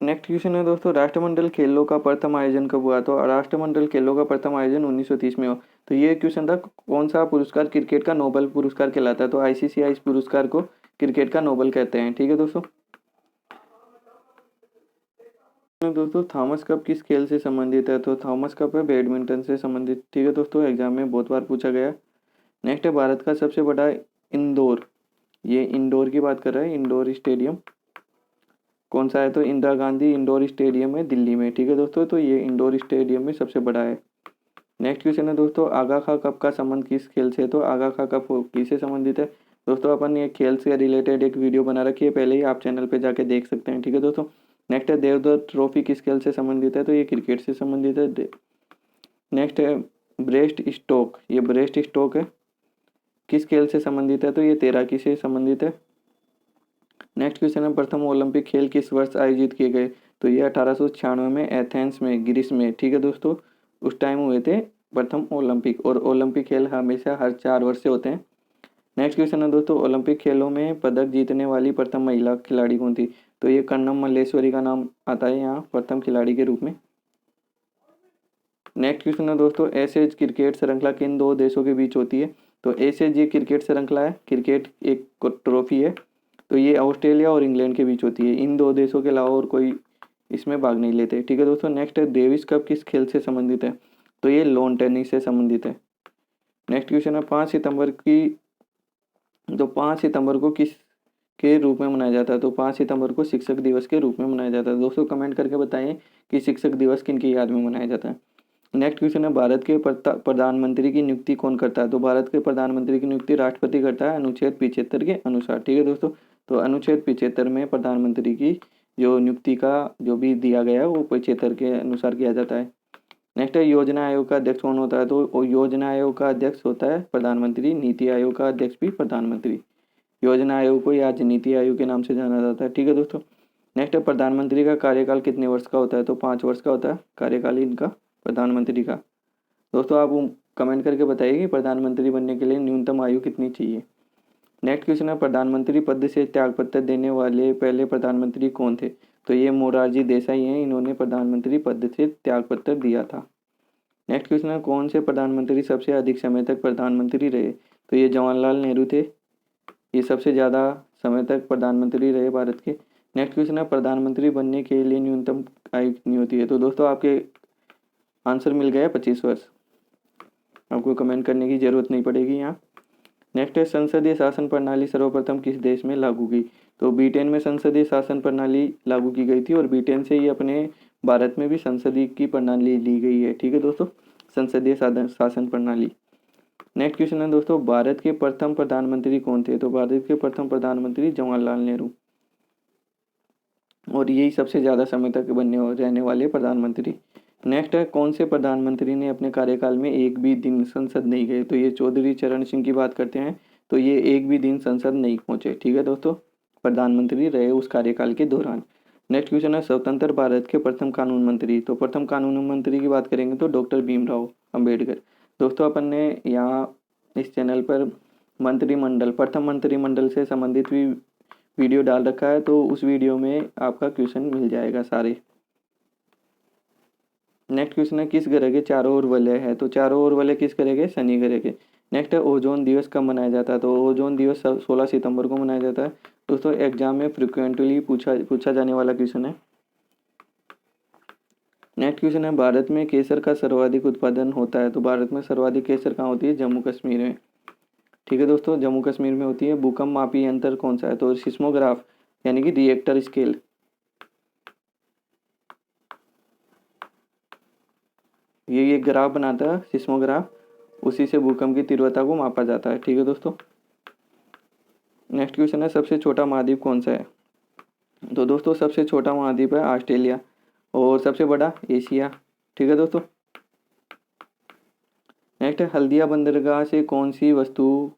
नेक्स्ट क्वेश्चन है दोस्तों, राष्ट्रमंडल खेलों का प्रथम आयोजन कब हुआ? तो राष्ट्रमंडल खेलों का प्रथम आयोजन 1930 में हुआ। तो ये क्वेश्चन था, कौन सा पुरस्कार क्रिकेट का नोबेल पुरस्कार कहलाता है? तो आईसीसीआई इस पुरस्कार को क्रिकेट का नोबेल कहते हैं। ठीक है दोस्तों। दोस्तों थॉमस कप किस खेल से संबंधित है? तो थॉमस कप है बैडमिंटन से संबंधित। ठीक है दोस्तों, एग्जाम में बहुत बार पूछा गया। नेक्स्ट है, भारत का सबसे बड़ा इंडोर, ये इंडोर की बात कर रहा है, इंडोर स्टेडियम कौन सा है? तो इंदिरा गांधी इंडोर स्टेडियम है दिल्ली में। ठीक है दोस्तों, तो ये इंडोर स्टेडियम में सबसे बड़ा है। नेक्स्ट क्वेश्चन है दोस्तों, आगा खा कप का संबंध किस खेल से है? तो आगा खा कप किससे संबंधित है? दोस्तों अपन ये खेल से रिलेटेड एक वीडियो बना रखी है, पहले ही आप चैनल पे जाके देख सकते हैं। ठीक है दोस्तों। नेक्स्ट है, देवदत्त ट्रॉफी किस खेल से संबंधित है? तो ये क्रिकेट से संबंधित है। नेक्स्ट है, ब्रेस्ट स्ट्रोक, ये ब्रेस्ट स्ट्रोक है किस खेल से संबंधित है? तो ये तैराकी से संबंधित है। नेक्स्ट क्वेश्चन है, प्रथम ओलंपिक खेल किस वर्ष आयोजित किए गए? तो ये 1896 में एथेंस में, ग्रीस में। ठीक है दोस्तों, उस टाइम हुए थे प्रथम ओलंपिक, और ओलंपिक खेल हमेशा हर 4 वर्ष से होते हैं। नेक्स्ट क्वेश्चन है दोस्तों, ओलंपिक खेलों में पदक जीतने वाली प्रथम महिला खिलाड़ी कौन थी? तो ये कर्णम मल्लेश्वरी का नाम आता है यहाँ प्रथम खिलाड़ी के रूप में। नेक्स्ट क्वेश्चन है दोस्तों, एशेज क्रिकेट श्रृंखला किन दो देशों के बीच होती है? तो एशेज ये क्रिकेट श्रृंखला है, क्रिकेट एक ट्रॉफी है, तो ये ऑस्ट्रेलिया और इंग्लैंड के बीच होती है। इन दो देशों के अलावा और कोई इसमें भाग नहीं लेते। ठीक है दोस्तों। नेक्स्ट है, डेविस कप किस खेल से संबंधित है? तो ये लॉन टेनिस से संबंधित है। नेक्स्ट क्वेश्चन है, 5 सितंबर को किस के रूप में मनाया जाता है? तो 5 सितंबर को शिक्षक दिवस के रूप में मनाया जाता है। दोस्तों कमेंट करके बताइए कि शिक्षक दिवस किन की याद में मनाया जाता है। नेक्स्ट क्वेश्चन है, भारत के प्रधानमंत्री की नियुक्ति कौन करता है? तो भारत के प्रधानमंत्री की नियुक्ति राष्ट्रपति करता है अनुच्छेद 75 के अनुसार। ठीक है दोस्तों, तो अनुच्छेद 75 में प्रधानमंत्री की जो नियुक्ति का जो भी दिया गया है वो 75 के अनुसार किया जाता है। नेक्स्ट है, योजना आयोग का अध्यक्ष कौन होता है? तो योजना आयोग का अध्यक्ष होता है प्रधानमंत्री, नीति आयोग का अध्यक्ष भी प्रधानमंत्री। योजना आयोग को आज नीति आयोग के नाम से जाना जाता है। ठीक है दोस्तों। नेक्स्ट है, प्रधानमंत्री का कार्यकाल कितने वर्ष का होता है? तो 5 वर्ष का होता है कार्यकाल इनका प्रधानमंत्री का। दोस्तों आप कमेंट करके बताइए कि प्रधानमंत्री बनने के लिए न्यूनतम आयु कितनी चाहिए। नेक्स्ट क्वेश्चन है, प्रधानमंत्री पद से त्यागपत्र देने वाले पहले प्रधानमंत्री कौन थे? तो ये मोरारजी देसाई हैं, इन्होंने प्रधानमंत्री पद से त्यागपत्र दिया था। नेक्स्ट क्वेश्चन है, कौन से प्रधानमंत्री सबसे अधिक समय तक प्रधानमंत्री रहे? तो ये जवाहरलाल नेहरू थे, ये सबसे ज़्यादा समय तक प्रधानमंत्री रहे भारत के। नेक्स्ट क्वेश्चन है, प्रधानमंत्री बनने के लिए न्यूनतम आयु कितनी होती है? तो दोस्तों आपके आंसर मिल गया 25 वर्ष, आपको कमेंट करने की ज़रूरत नहीं पड़ेगी यहाँ। नेक्स्ट है, संसदीय शासन प्रणाली सर्वप्रथम किस देश में लागू की? तो ब्रिटेन में संसदीय शासन प्रणाली लागू की गई थी, और ब्रिटेन से ही अपने भारत में भी संसदीय की प्रणाली ली गई है। ठीक है दोस्तों, संसदीय शासन प्रणाली। नेक्स्ट क्वेश्चन है दोस्तों, भारत के प्रथम प्रधानमंत्री कौन थे? तो भारत के प्रथम प्रधानमंत्री जवाहरलाल नेहरू, और यही सबसे ज़्यादा समय तक रहने वाले प्रधानमंत्री। नेक्स्ट है, कौन से प्रधानमंत्री ने अपने कार्यकाल में एक भी दिन संसद नहीं गए? तो ये चौधरी चरण सिंह की बात करते हैं, तो ये एक भी दिन संसद नहीं पहुंचे। ठीक है दोस्तों, प्रधानमंत्री रहे उस कार्यकाल के दौरान। नेक्स्ट क्वेश्चन है, स्वतंत्र भारत के प्रथम कानून मंत्री। तो प्रथम कानून मंत्री की बात करेंगे तो डॉक्टर भीमराव अंबेडकर। दोस्तों अपन ने यहाँ इस चैनल पर मंत्रिमंडल, प्रथम मंत्रिमंडल से संबंधित भी वीडियो डाल रखा है, तो उस वीडियो में आपका क्वेश्चन मिल जाएगा सारे। नेक्स्ट क्वेश्चन है, किस ग्रह के चारों ओर वलय है? तो चारों ओर वलय किस ग्रह के? शनि ग्रह के। नेक्स्ट है, ओजोन दिवस कब मनाया जाता है? तो ओजोन दिवस 16 सितंबर को मनाया जाता है। दोस्तों एग्जाम में फ्रिक्वेंटली पूछा जाने वाला क्वेश्चन है। नेक्स्ट क्वेश्चन है, भारत में केसर का सर्वाधिक उत्पादन होता है? तो भारत में सर्वाधिक केसर कहाँ होती है? जम्मू कश्मीर में। ठीक है दोस्तों, जम्मू कश्मीर में होती है। भूकंप मापी यंत्र कौन सा है? तो सिस्मोग्राफ यानी कि रिएक्टर स्केल। ये ग्राफ बनाता है सिस्मोग्राफ, उसी से भूकंप की तीव्रता को मापा जाता है। ठीक है दोस्तों। नेक्स्ट क्वेश्चन है, सबसे छोटा महाद्वीप कौन सा है? तो दोस्तों सबसे छोटा महाद्वीप है ऑस्ट्रेलिया, और सबसे बड़ा एशिया। ठीक है दोस्तों। नेक्स्ट है, हल्दिया बंदरगाह से कौन सी वस्तु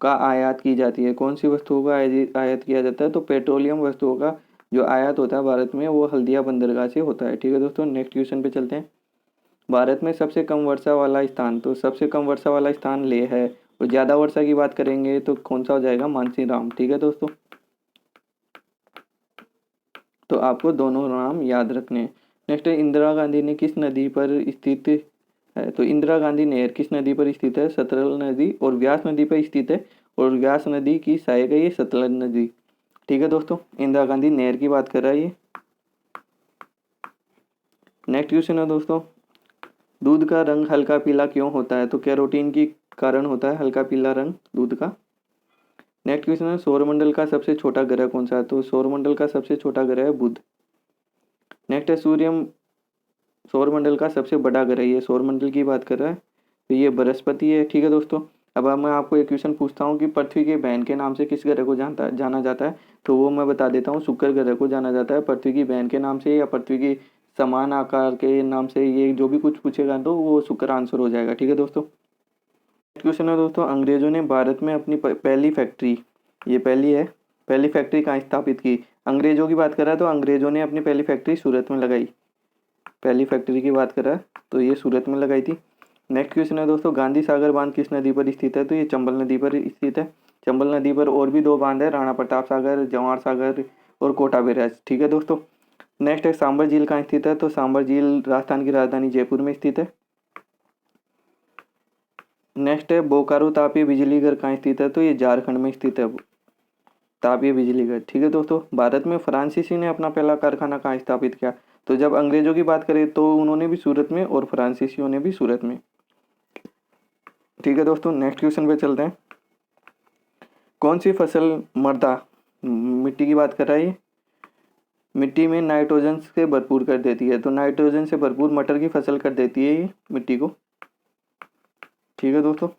का आयात की जाती है? कौन सी वस्तुओं का आयात किया जाता है? तो पेट्रोलियम वस्तुओं का जो आयात होता है भारत में वो हल्दिया बंदरगाह से होता है। ठीक है दोस्तों, नेक्स्ट क्वेश्चन पे चलते हैं। भारत में सबसे कम वर्षा वाला स्थान, तो सबसे कम वर्षा वाला स्थान लेह है। और ज़्यादा वर्षा की बात करेंगे तो कौन सा हो जाएगा? मानसीराम। ठीक है दोस्तों, तो आपको दोनों नाम याद रखने हैं। नेक्स्ट है, इंदिरा गांधी ने किस नदी पर स्थित है? तो इंदिरा गांधी नहर किस नदी पर स्थित है? सतलज नदी और व्यास नदी पर स्थित है। और व्यास नदी की सहायक है ये सतलज नदी। ठीक है दोस्तों, इंदिरा गांधी नहर की बात कर रहा है ये। नेक्स्ट क्वेश्चन है दोस्तों, दूध का रंग हल्का पीला क्यों होता है? तो कैरोटीन की कारण होता है हल्का पीला रंग दूध का। नेक्स्ट क्वेश्चन है, सौरमंडल का सबसे छोटा ग्रह कौन सा है? तो सौरमंडल का सबसे छोटा ग्रह है बुध। नेक्स्ट है, सौरमंडल का सबसे बड़ा ग्रह, ये सौरमंडल की बात कर रहा है तो ये बृहस्पति है। ठीक है दोस्तों, अब मैं आपको एक क्वेश्चन पूछता हूँ कि पृथ्वी के बहन के नाम से किस ग्रह को जाना जाता है? तो वो मैं बता देता हूँ, शुक्र ग्रह को जाना जाता है पृथ्वी की बहन के नाम से या पृथ्वी की समान आकार के नाम से। ये जो भी कुछ पूछेगा तो वो शुक्र आंसर हो जाएगा। ठीक है दोस्तों, क्वेश्चन है दोस्तों, अंग्रेजों ने भारत में अपनी पहली फैक्ट्री, ये पहली है, पहली फैक्ट्री कहाँ स्थापित की? अंग्रेजों की बात कर रहा है तो अंग्रेजों ने अपनी पहली फैक्ट्री सूरत में लगाई। पहली फैक्ट्री की बात कर रहा है तो ये सूरत में लगाई थी। नेक्स्ट क्वेश्चन है दोस्तों, गांधी सागर बांध किस नदी पर स्थित है? तो ये चंबल नदी पर स्थित है। चंबल नदी पर और भी दो बांध है, राणा प्रताप सागर, जवाहर सागर और कोटा बैराज। ठीक है दोस्तों, नेक्स्ट है, सांबर झील कहाँ स्थित है? तो सांबर झील राजस्थान की राजधानी जयपुर में स्थित है। नेक्स्ट है, बोकारो तापीय बिजली घर कहाँ स्थित है? तो ये झारखंड में स्थित है तापीय बिजली घर। ठीक है दोस्तों, भारत में फ्रांसीसी ने अपना पहला कारखाना कहाँ स्थापित किया? तो जब अंग्रेजों की बात करें तो उन्होंने भी सूरत में और फ्रांसीसियों ने भी सूरत में। ठीक है दोस्तों, नेक्स्ट क्वेश्चन पे चलते हैं। कौन सी फसल मृदा मिट्टी की बात कर रहा है ये, मिट्टी में नाइट्रोजन से भरपूर कर देती है? तो नाइट्रोजन से भरपूर मटर की फसल कर देती है ये मिट्टी को। ठीक है दोस्तों,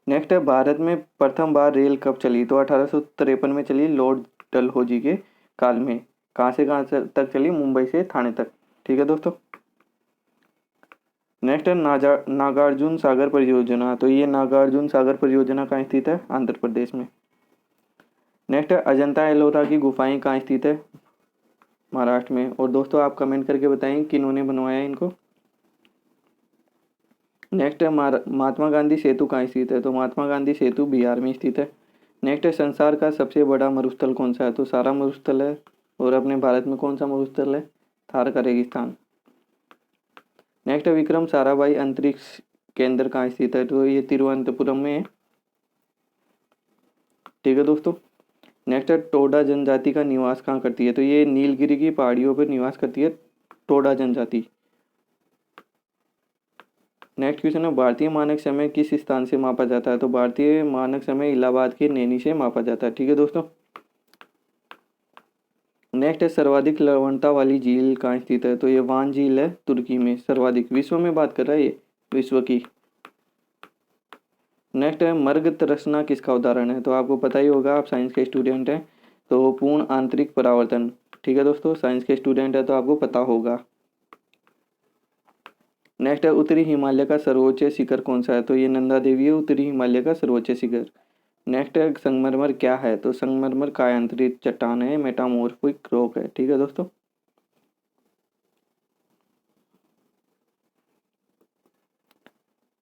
नेक्स्ट है, भारत में प्रथम बार रेल कब चली? तो 1853 में चली, लॉर्ड डलहौजी के काल में। कहाँ से कहाँ तक चली? मुंबई से थाने तक। ठीक है दोस्तों, नेक्स्ट है, नागार्जुन सागर परियोजना। तो ये नागार्जुन सागर परियोजना कहाँ स्थित है? आंध्र प्रदेश में। नेक्स्ट है, अजंता एलोरा की गुफाएं कहाँ स्थित है? महाराष्ट्र में। और दोस्तों आप कमेंट करके बताएं किन्होंने बनवाया इनको। नेक्स्ट है, महात्मा गांधी सेतु कहाँ स्थित है? तो महात्मा गांधी सेतु बिहार में स्थित है। नेक्स्ट है, संसार का सबसे बड़ा मरुस्थल कौन सा है? तो सारा मरुस्थल है। और अपने भारत में कौन सा मरुस्थल है? थार का रेगिस्तान। नेक्स्ट है, विक्रम साराभाई अंतरिक्ष केंद्र कहाँ स्थित है? तो ये तिरुवनंतपुरम में है। ठीक है दोस्तों, नेक्स्ट है, टोडा जनजाति का निवास कहाँ करती है? तो ये नीलगिरी की पहाड़ियों पर निवास करती है टोडा जनजाति। नेक्स्ट क्वेश्चन है, भारतीय मानक समय किस स्थान से मापा जाता है? तो भारतीय मानक समय इलाहाबाद के नैनी से मापा जाता है। ठीक है दोस्तों, नेक्स्ट है, सर्वाधिक लवणता वाली झील कहाँ स्थित है? तो ये वान झील है तुर्की में, सर्वाधिक विश्व में बात कर रहा है ये, विश्व की। नेक्स्ट है, मर्ग तृष्णा किसका उदाहरण है? तो आपको पता ही होगा, आप साइंस के स्टूडेंट हैं तो पूर्ण आंतरिक परावर्तन। ठीक है दोस्तों, साइंस के स्टूडेंट है तो आपको पता होगा। नेक्स्ट है, उत्तरी हिमालय का सर्वोच्च शिखर कौन सा है? तो ये नंदा देवी है उत्तरी हिमालय का सर्वोच्च शिखर। नेक्स्ट है, संगमरमर क्या है? तो संगमरमर कायांतरित चट्टान है, मेटामोर्फिक रॉक है। ठीक है दोस्तों,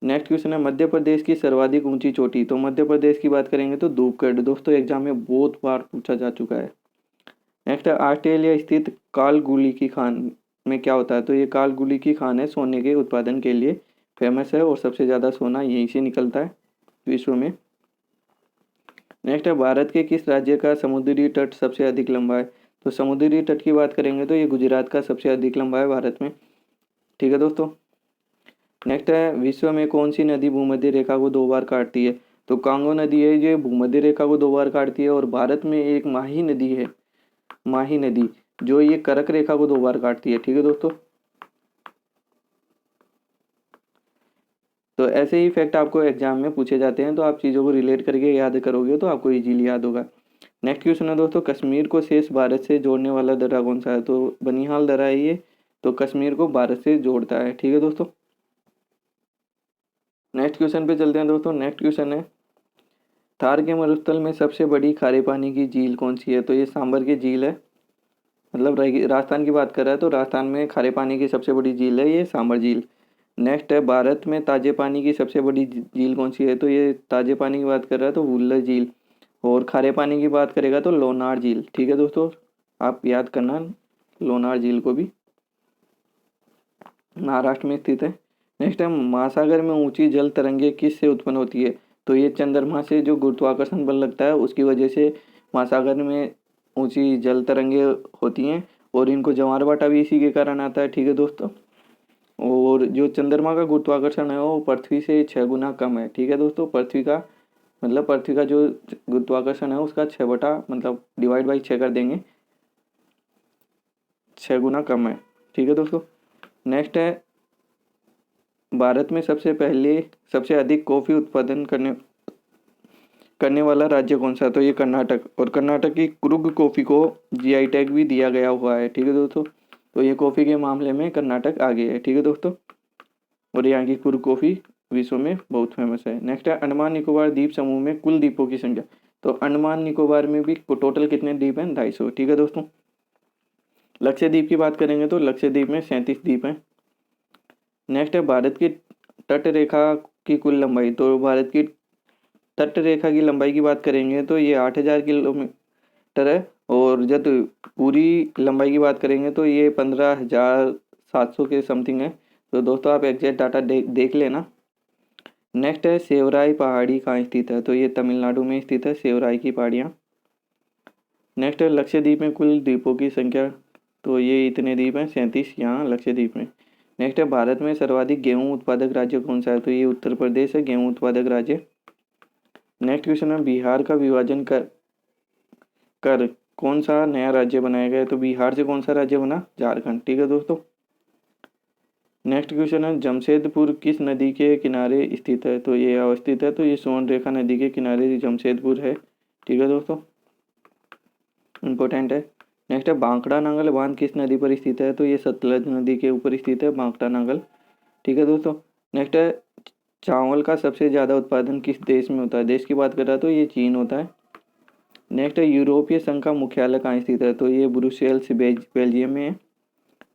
नेक्स्ट क्वेश्चन है, मध्य प्रदेश की सर्वाधिक ऊंची चोटी। तो मध्य प्रदेश की बात करेंगे तो धूपगढ़। दोस्तों एग्जाम में बहुत बार पूछा जा चुका है। नेक्स्ट है, ऑस्ट्रेलिया स्थित कालगुली की खान में क्या होता है? तो ये कालगुली की खान है, सोने के उत्पादन के लिए फेमस है और सबसे ज़्यादा सोना यहीं से निकलता है विश्व में। नेक्स्ट है, भारत के किस राज्य का समुद्री तट सबसे अधिक लंबा है? तो समुद्री तट की बात करेंगे तो ये गुजरात का सबसे अधिक लंबा है भारत में। ठीक है दोस्तों, नेक्स्ट है, विश्व में कौन सी नदी भूमध्य रेखा को 2 बार काटती है? तो कांगो नदी है, ये भूमध्य रेखा को 2 बार काटती है। और भारत में एक माही नदी है, माही नदी, जो ये कर्क रेखा को 2 बार काटती है। ठीक है दोस्तों, तो ऐसे ही फैक्ट आपको एग्जाम में पूछे जाते हैं तो आप चीज़ों को रिलेट करके याद करोगे तो आपको इजीली याद होगा। नेक्स्ट क्वेश्चन है दोस्तों, कश्मीर को शेष भारत से जोड़ने वाला दर्रा कौन सा है? तो बनिहाल दर्रा है ये, तो कश्मीर को भारत से जोड़ता है। ठीक है दोस्तों, नेक्स्ट क्वेश्चन पे चलते हैं दोस्तों। नेक्स्ट क्वेश्चन है, थार के मरुस्थल में सबसे बड़ी खारे पानी की झील कौन सी है? तो ये सांबर की झील है। मतलब राजस्थान की बात कर रहा है तो राजस्थान में खारे पानी की सबसे बड़ी झील है ये सांबर झील। नेक्स्ट है, भारत में ताजे पानी की सबसे बड़ी झील कौन सी है? तो ये ताजे पानी की बात कर रहा है तो वुल्लर झील। और खारे पानी की बात करेगा तो लोनार झील। ठीक है दोस्तों, आप याद करना लोनार झील को भी, महाराष्ट्र में स्थित है। नेक्स्ट है, महासागर में ऊंची जल तरंगे किस से उत्पन्न होती है? तो ये चंद्रमा से जो गुरुत्वाकर्षण बल लगता है उसकी वजह से महासागर में ऊंची जल तरंगे होती हैं, और इनको ज्वार भाटा भी इसी के कारण आता है। ठीक है दोस्तों, और जो चंद्रमा का गुरुत्वाकर्षण है वो पृथ्वी से 6 गुना कम है। ठीक है दोस्तों, पृथ्वी का जो गुरुत्वाकर्षण है उसका 6 बटा मतलब डिवाइड बाई 6 कर देंगे, 6 गुना कम है। ठीक है दोस्तों, नेक्स्ट है, भारत में सबसे अधिक कॉफ़ी उत्पादन करने वाला राज्य कौन सा है? तो ये कर्नाटक, और कर्नाटक की कुरुग कॉफ़ी को जीआई टैग भी दिया गया हुआ है। ठीक है दोस्तों, तो ये कॉफ़ी के मामले में कर्नाटक आगे है। ठीक है दोस्तों, और यहाँ की कुरुग कॉफ़ी विश्व में बहुत फेमस है। नेक्स्ट है, अंडमान निकोबार द्वीप समूह में कुल द्वीपों की संख्या। तो अंडमान निकोबार में भी टोटल कितने द्वीप हैं? 250। ठीक है दोस्तों, लक्षद्वीप की बात करेंगे तो लक्षद्वीप में 37 द्वीप हैं। नेक्स्ट है, भारत की तट रेखा की कुल लंबाई। तो भारत की तट रेखा की लंबाई की बात करेंगे तो ये 8000 किलोमीटर है, और जब पूरी लंबाई की बात करेंगे तो ये 15700 के समथिंग है। तो दोस्तों आप एग्जैक्ट डाटा देख लेना। नेक्स्ट है, सेवराई पहाड़ी कहाँ स्थित है? तो ये तमिलनाडु में स्थित है, सेवराई की पहाड़ियाँ। नेक्स्ट है, लक्षद्वीप में कुल द्वीपों की संख्या। तो ये इतने द्वीप हैं, 37 यहाँ लक्षद्वीप में। नेक्स्ट है, भारत में सर्वाधिक गेहूं उत्पादक राज्य कौन सा है? तो ये उत्तर प्रदेश है, गेहूं उत्पादक राज्य। नेक्स्ट क्वेश्चन है, बिहार का विभाजन कर कौन सा नया राज्य बनाया गया है? तो बिहार से कौन सा राज्य बना? झारखंड। ठीक है दोस्तों, नेक्स्ट क्वेश्चन है, जमशेदपुर किस नदी के किनारे स्थित है? तो ये अवस्थित है, तो ये सोनरेखा नदी के किनारे जमशेदपुर है। ठीक है दोस्तों, इम्पोर्टेंट है। नेक्स्ट है, बांकड़ा नांगल बांध किस नदी पर स्थित है? तो ये सतलज नदी के ऊपर स्थित है, बांकड़ा नांगल। ठीक है दोस्तों, नेक्स्ट है, चावल का सबसे ज़्यादा उत्पादन किस देश में होता है? देश की बात कर रहा है तो ये चीन होता है। नेक्स्ट है, यूरोपीय संघ का मुख्यालय कहाँ स्थित है? तो ये ब्रुसेल्स बेल्जियम में है।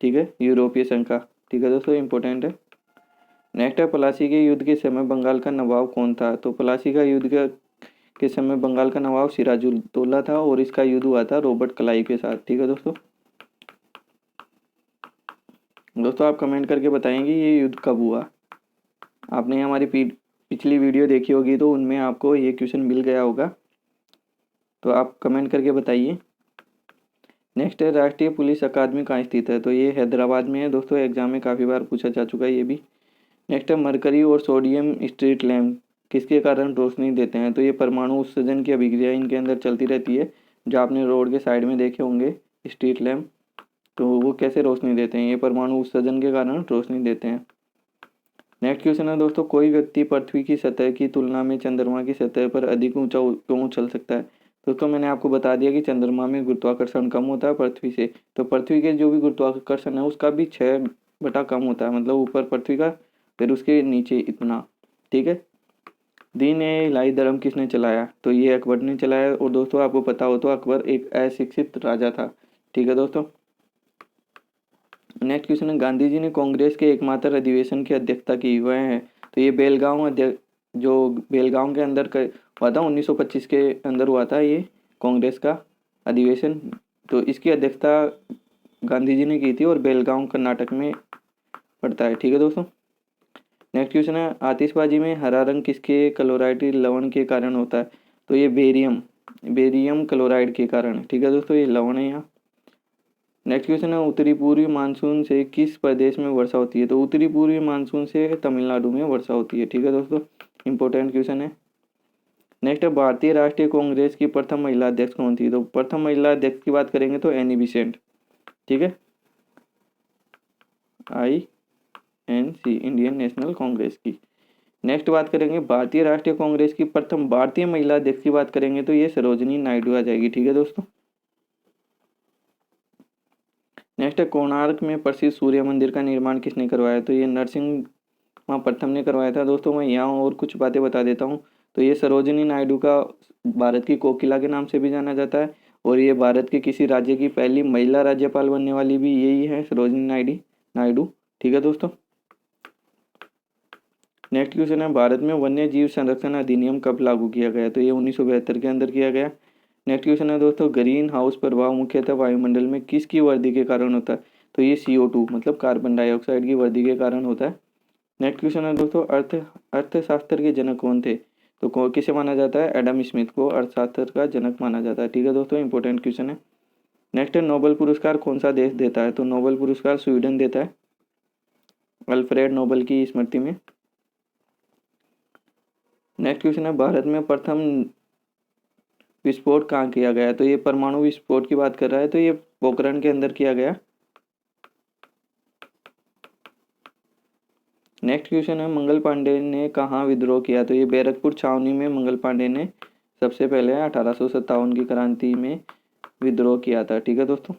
ठीक है, यूरोपीय संघ का। ठीक है दोस्तों, इंपॉर्टेंट है। नेक्स्ट है, प्लासी के युद्ध के समय बंगाल का नवाब कौन था? तो प्लासी का युद्ध के समय बंगाल का नवाब सिराजुद्दौला था, और इसका युद्ध हुआ था रॉबर्ट क्लाइव के साथ। ठीक है दोस्तों आप कमेंट करके बताएंगे ये युद्ध कब हुआ। आपने हमारी पिछली वीडियो देखी होगी तो उनमें आपको ये क्वेश्चन मिल गया होगा, तो आप कमेंट करके बताइए। नेक्स्ट है, राष्ट्रीय पुलिस अकादमी कहाँ स्थित है? तो ये हैदराबाद में है दोस्तों, एग्जाम में काफ़ी बार पूछा जा चुका है ये भी। नेक्स्ट है, मरकरी और सोडियम स्ट्रीट लैम्प किसके कारण रोशनी देते हैं? तो ये परमाणु उत्सर्जन की अभिक्रिया इनके अंदर चलती रहती है, जो आपने रोड के साइड में देखे होंगे स्ट्रीट लैम्प। तो वो कैसे रोशनी देते हैं? ये परमाणु उत्सर्जन के कारण रोशनी देते हैं। नेक्स्ट क्वेश्चन है दोस्तों, कोई व्यक्ति पृथ्वी की सतह की तुलना में चंद्रमा की सतह पर अधिक ऊंचा क्यों उछल सकता है? दोस्तों मैंने आपको बता दिया कि चंद्रमा में गुरुत्वाकर्षण कम होता है पृथ्वी से, तो पृथ्वी के जो भी गुरुत्वाकर्षण है उसका भी 6 बटा कम होता है, मतलब ऊपर पृथ्वी का फिर उसके नीचे इतना। ठीक है, दीन ए इलाही धर्म किसने चलाया? तो ये अकबर ने चलाया, और दोस्तों आपको पता हो तो अकबर एक अशिक्षित राजा था। ठीक है दोस्तों, नेक्स्ट क्वेश्चन है, गांधी जी ने कांग्रेस के एकमात्र अधिवेशन की अध्यक्षता की हुआ है? तो ये जो बेलगांव के अंदर हुआ था 1925 के अंदर हुआ था ये कांग्रेस का अधिवेशन, तो इसकी अध्यक्षता गांधी जी ने की थी, और बेलगांव कर्नाटक में पड़ता है। ठीक है दोस्तों, नेक्स्ट क्वेश्चन है, आतिशबाजी में हरा रंग किसके क्लोराइड लवण के कारण होता है? तो ये बेरियम क्लोराइड के कारण। ठीक है दोस्तों, ये लवण है यहाँ। नेक्स्ट क्वेश्चन है, उत्तरी पूर्वी मानसून से किस प्रदेश में वर्षा होती है? तो उत्तरी पूर्वी मानसून से तमिलनाडु में वर्षा होती है। ठीक है दोस्तों, इंपॉर्टेंट क्वेश्चन है। नेक्स्ट है, भारतीय राष्ट्रीय कांग्रेस की प्रथम महिला अध्यक्ष कौन थी? तो प्रथम महिला अध्यक्ष की बात करेंगे तो एनी बेसेंट। ठीक है, INC, इंडियन नेशनल कांग्रेस की। नेक्स्ट बात करेंगे भारतीय राष्ट्रीय कांग्रेस की प्रथम भारतीय महिला अध्यक्ष की बात करेंगे तो ये सरोजिनी नायडू आ जाएगी। ठीक है दोस्तों, नेक्स्ट है, कोणार्क में प्रसिद्ध सूर्य मंदिर का निर्माण किसने करवाया? तो ये नरसिम्हा प्रथम ने करवाया था। दोस्तों मैं यहाँ और कुछ बातें बता देता हूँ। तो ये सरोजिनी नायडू का भारत की कोकिला के नाम से भी जाना जाता है, और ये भारत के किसी राज्य की पहली महिला राज्यपाल बनने वाली भी यही है, सरोजिनी नायडू। ठीक है दोस्तों। नेक्स्ट क्वेश्चन है, भारत में वन्य जीव संरक्षण अधिनियम कब लागू किया गया? तो ये 1972 के अंदर किया गया। नेक्स्ट क्वेश्चन है दोस्तों, ग्रीन हाउस प्रभाव मुख्यतः वायुमंडल में किसकी वृद्धि के कारण होता है? तो ये CO2 मतलब कार्बन डाइऑक्साइड की वृद्धि के कारण होता है। नेक्स्ट क्वेश्चन है दोस्तों, अर्थशास्त्र के जनक कौन थे? तो किसे माना जाता है? एडम स्मिथ को अर्थशास्त्र का जनक माना जाता है। ठीक है दोस्तों, इंपॉर्टेंट क्वेश्चन है। नेक्स्ट है, नोबेल पुरस्कार कौन सा देश देता है? तो नोबेल पुरस्कार स्वीडन देता है, अल्फ्रेड नोबेल की स्मृति में। नेक्स्ट क्वेश्चन है, भारत में प्रथम विस्फोट कहाँ किया गया? तो ये परमाणु विस्फोट की बात कर रहा है, तो ये पोखरण के अंदर किया गया। नेक्स्ट क्वेश्चन है, मंगल पांडे ने कहाँ विद्रोह किया? तो ये बैरकपुर छावनी में मंगल पांडे ने सबसे पहले 1857 की क्रांति में विद्रोह किया था। ठीक है दोस्तों।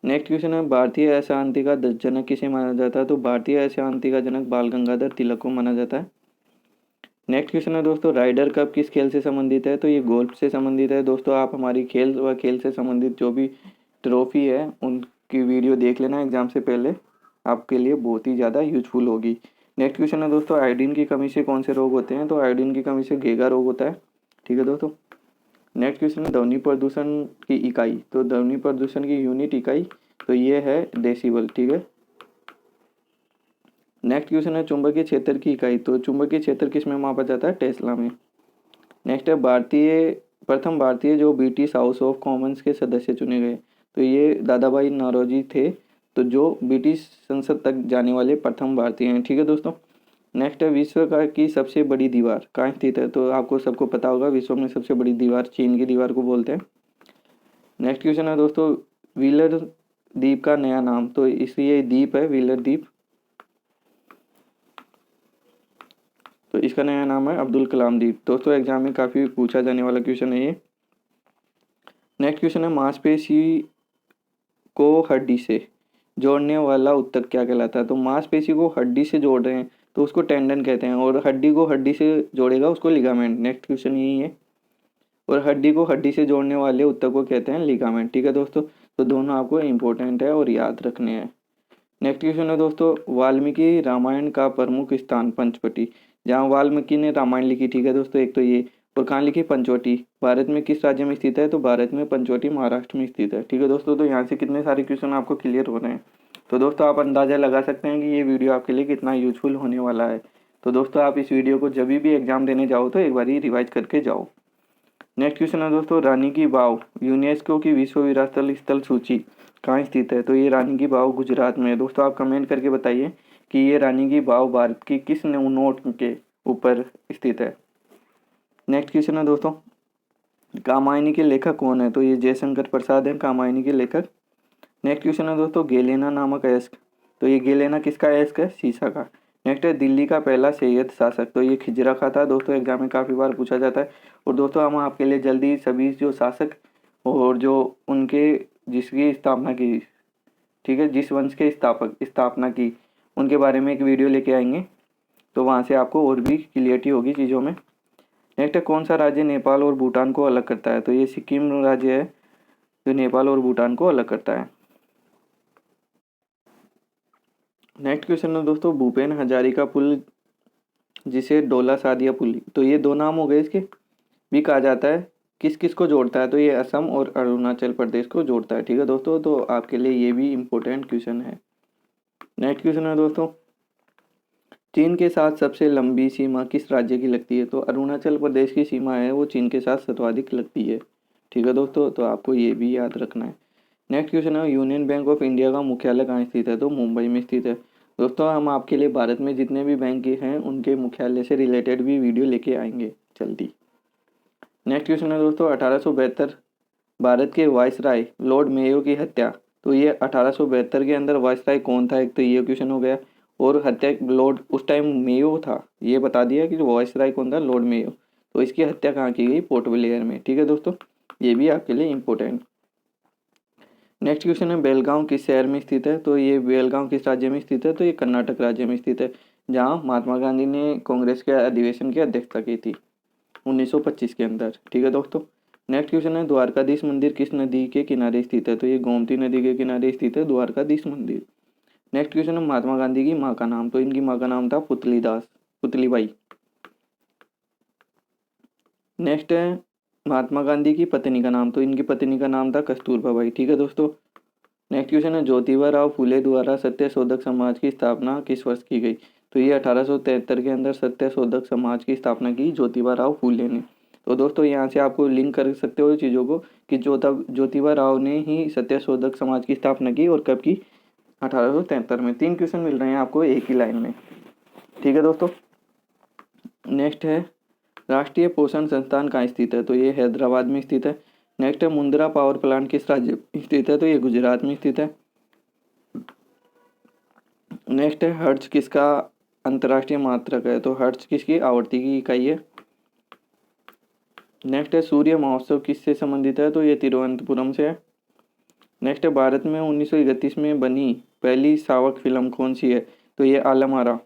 नेक्स्ट क्वेश्चन है, भारतीय अशांति का जनक किसे माना जाता है? तो भारतीय अशांति का जनक बाल गंगाधर तिलक को माना जाता है। नेक्स्ट क्वेश्चन है दोस्तों, राइडर कप किस खेल से संबंधित है? तो ये गोल्फ से संबंधित है। दोस्तों आप हमारी खेल व खेल से संबंधित जो भी ट्रॉफी है उनकी वीडियो देख लेना एग्जाम से पहले, आपके लिए बहुत ही ज़्यादा यूजफुल होगी। नेक्स्ट क्वेश्चन है दोस्तों, आयोडीन की कमी से कौन से रोग होते हैं? तो आयोडीन की कमी से घेगा रोग होता है। ठीक है दोस्तों। नेक्स्ट क्वेश्चन है, ध्वनि प्रदूषण की इकाई। तो ध्वनि प्रदूषण की यूनिट इकाई तो ये है डेसिबल। ठीक है। नेक्स्ट क्वेश्चन है, चुंबकीय क्षेत्र की इकाई। तो चुंबकीय क्षेत्र किस में मापा जाता है? टेस्ला में। नेक्स्ट है, प्रथम भारतीय जो ब्रिटिश हाउस ऑफ कॉमन्स के सदस्य चुने गए। तो ये दादा भाई नौरोजी थे, तो जो ब्रिटिश संसद तक जाने वाले प्रथम भारतीय हैं। ठीक है दोस्तों। नेक्स्ट है, विश्व का की सबसे बड़ी दीवार कहाँ स्थित है? तो आपको सबको पता होगा, विश्व में सबसे बड़ी दीवार चीन की दीवार को बोलते हैं। नेक्स्ट क्वेश्चन है दोस्तों, व्हीलर द्वीप का नया नाम। तो इसलिए द्वीप है व्हीलर द्वीप, तो इसका नया नाम है अब्दुल कलाम द्वीप। दोस्तों एग्जाम में काफ़ी पूछा जाने वाला क्वेश्चन है ये। नेक्स्ट क्वेश्चन है, मांसपेशी को हड्डी से जोड़ने वाला उत्तक क्या कहलाता है? तो मांसपेशी को हड्डी से जोड़ रहे हैं तो उसको टेंडन कहते हैं, और हड्डी को हड्डी से जोड़ेगा उसको लिगामेंट। नेक्स्ट क्वेश्चन यही है। और हड्डी को हड्डी से जोड़ने वाले उत्तक को कहते हैं लिगामेंट। ठीक है दोस्तों, तो दोनों आपको इंपॉर्टेंट है और याद रखने हैं। नेक्स्ट क्वेश्चन है दोस्तों, वाल्मीकि रामायण का प्रमुख स्थान पंचवटी, जहाँ वाल्मीकि ने रामायण लिखी। ठीक है दोस्तों, एक तो ये, और कहाँ लिखी? पंचवटी। भारत में किस राज्य में स्थित है? तो भारत में पंचवटी महाराष्ट्र में स्थित है। ठीक है दोस्तों, तो यहाँ से कितने सारे क्वेश्चन आपको क्लियर हो रहे हैं। तो दोस्तों आप अंदाज़ा लगा सकते हैं कि ये वीडियो आपके लिए कितना यूजफुल होने वाला है। तो दोस्तों आप इस वीडियो को जब भी एग्जाम देने जाओ तो एक बार ही रिवाइज करके जाओ। नेक्स्ट क्वेश्चन है दोस्तों, रानी की वाव यूनेस्को की विश्व विरासत स्थल सूची कहाँ स्थित है? तो ये रानी की वाव गुजरात में है। दोस्तों आप कमेंट करके बताइए कि ये रानी की वाव भारत की किस नोट के ऊपर स्थित है। नेक्स्ट क्वेश्चन है दोस्तों, कामायनी के लेखक कौन है? तो ये जयशंकर प्रसाद है कामायनी के लेखक। नेक्स्ट क्वेश्चन है दोस्तों, गेलेना नामक अयस्क। तो ये गेलेना किसका अयस्क है? सीसा का। नेक्स्ट है, दिल्ली का पहला सैयद शासक। तो ये खिजरा खा था। दोस्तों एग्जाम में काफ़ी बार पूछा जाता है। और दोस्तों हम आपके लिए जल्दी सभी जो शासक और जो उनके जिसकी स्थापना की, ठीक है, जिस वंश के स्थापना की, उनके बारे में एक वीडियो लेके आएंगे, तो वहाँ से आपको और भी क्लियरिटी होगी चीज़ों में। नेक्स्ट है, कौन सा राज्य नेपाल और भूटान को अलग करता है? तो ये सिक्किम राज्य है जो नेपाल और भूटान को अलग करता है। नेक्स्ट क्वेश्चन है दोस्तों, भूपेन हजारिका पुल जिसे डोला सादिया पुल, तो ये दो नाम हो गए, इसके भी कहा जाता है, किस किस को जोड़ता है? तो ये असम और अरुणाचल प्रदेश को जोड़ता है। ठीक है दोस्तों, तो आपके लिए ये भी इम्पोर्टेंट क्वेश्चन है। नेक्स्ट क्वेश्चन है दोस्तों, चीन के साथ सबसे लंबी सीमा किस राज्य की लगती है? तो अरुणाचल प्रदेश की सीमा है वो चीन के साथ सर्वाधिक लगती है। ठीक है दोस्तों, तो आपको ये भी याद रखना है। नेक्स्ट क्वेश्चन है, यूनियन बैंक ऑफ इंडिया का मुख्यालय कहाँ स्थित है? तो मुंबई में स्थित है। दोस्तों हम आपके लिए भारत में जितने भी बैंक हैं उनके मुख्यालय से रिलेटेड भी वीडियो लेके आएंगे जल्दी। नेक्स्ट क्वेश्चन है दोस्तों, 1872 भारत के वायसराय लॉर्ड मेयो की हत्या। तो ये 1872 के अंदर वायसराय कौन था? एक तो ये क्वेश्चन हो गया, और हत्या लॉर्ड उस टाइम मेयो था, ये बता दिया कि वायसराय कौन था? Lord Mayo. तो इसकी हत्या कहाँ की गई? पोर्ट ब्लेयर में। ठीक है दोस्तों, ये भी आपके लिए इम्पोर्टेंट। नेक्स्ट क्वेश्चन है, बेलगांव किस शहर में स्थित है? तो ये बेलगांव किस राज्य में स्थित है? तो ये कर्नाटक राज्य में स्थित है। जहाँ महात्मा गांधी ने कांग्रेस के अधिवेशन की अध्यक्षता की थी 1925 के अंदर। ठीक है दोस्तों। नेक्स्ट क्वेश्चन है, द्वारकाधीश मंदिर किस नदी के किनारे स्थित है? तो ये गोमती नदी के किनारे स्थित है द्वारकाधीश मंदिर। नेक्स्ट क्वेश्चन है, महात्मा गांधी की माँ का नाम? तो इनकी माँ का नाम था पुतलीबाई। नेक्स्ट है, महात्मा गांधी की पत्नी का नाम? तो इनकी पत्नी का नाम था कस्तूरबा बाई। ठीक है दोस्तों। नेक्स्ट क्वेश्चन है, ज्योतिबा राव फुले द्वारा सत्यशोधक समाज की स्थापना किस वर्ष की गई? तो ये 1873 के अंदर सत्यशोधक समाज की स्थापना की ज्योतिबा राव फुले ने। तो दोस्तों यहाँ से आपको लिंक कर सकते हो चीज़ों को कि ज्योतिबा राव ने ही सत्यशोधक समाज की स्थापना की और कब की? 1873 में। 3 क्वेश्चन मिल रहे हैं आपको एक ही लाइन में। ठीक है दोस्तों। नेक्स्ट है, राष्ट्रीय पोषण संस्थान कहाँ स्थित है? तो ये हैदराबाद में स्थित है। नेक्स्ट है, मुंद्रा पावर प्लांट किस राज्य में स्थित है? तो ये गुजरात में स्थित है। नेक्स्ट है, हर्ट्ज किसका अंतर्राष्ट्रीय मात्रक है? तो हर्ट्ज किसकी आवर्ती की इकाई है। नेक्स्ट है, सूर्य महोत्सव किससे संबंधित है? तो ये तिरुवनंतपुरम से है। नेक्स्ट है, भारत में 1931 में बनी पहली सावक फिल्म कौन सी है? तो ये आलम आरा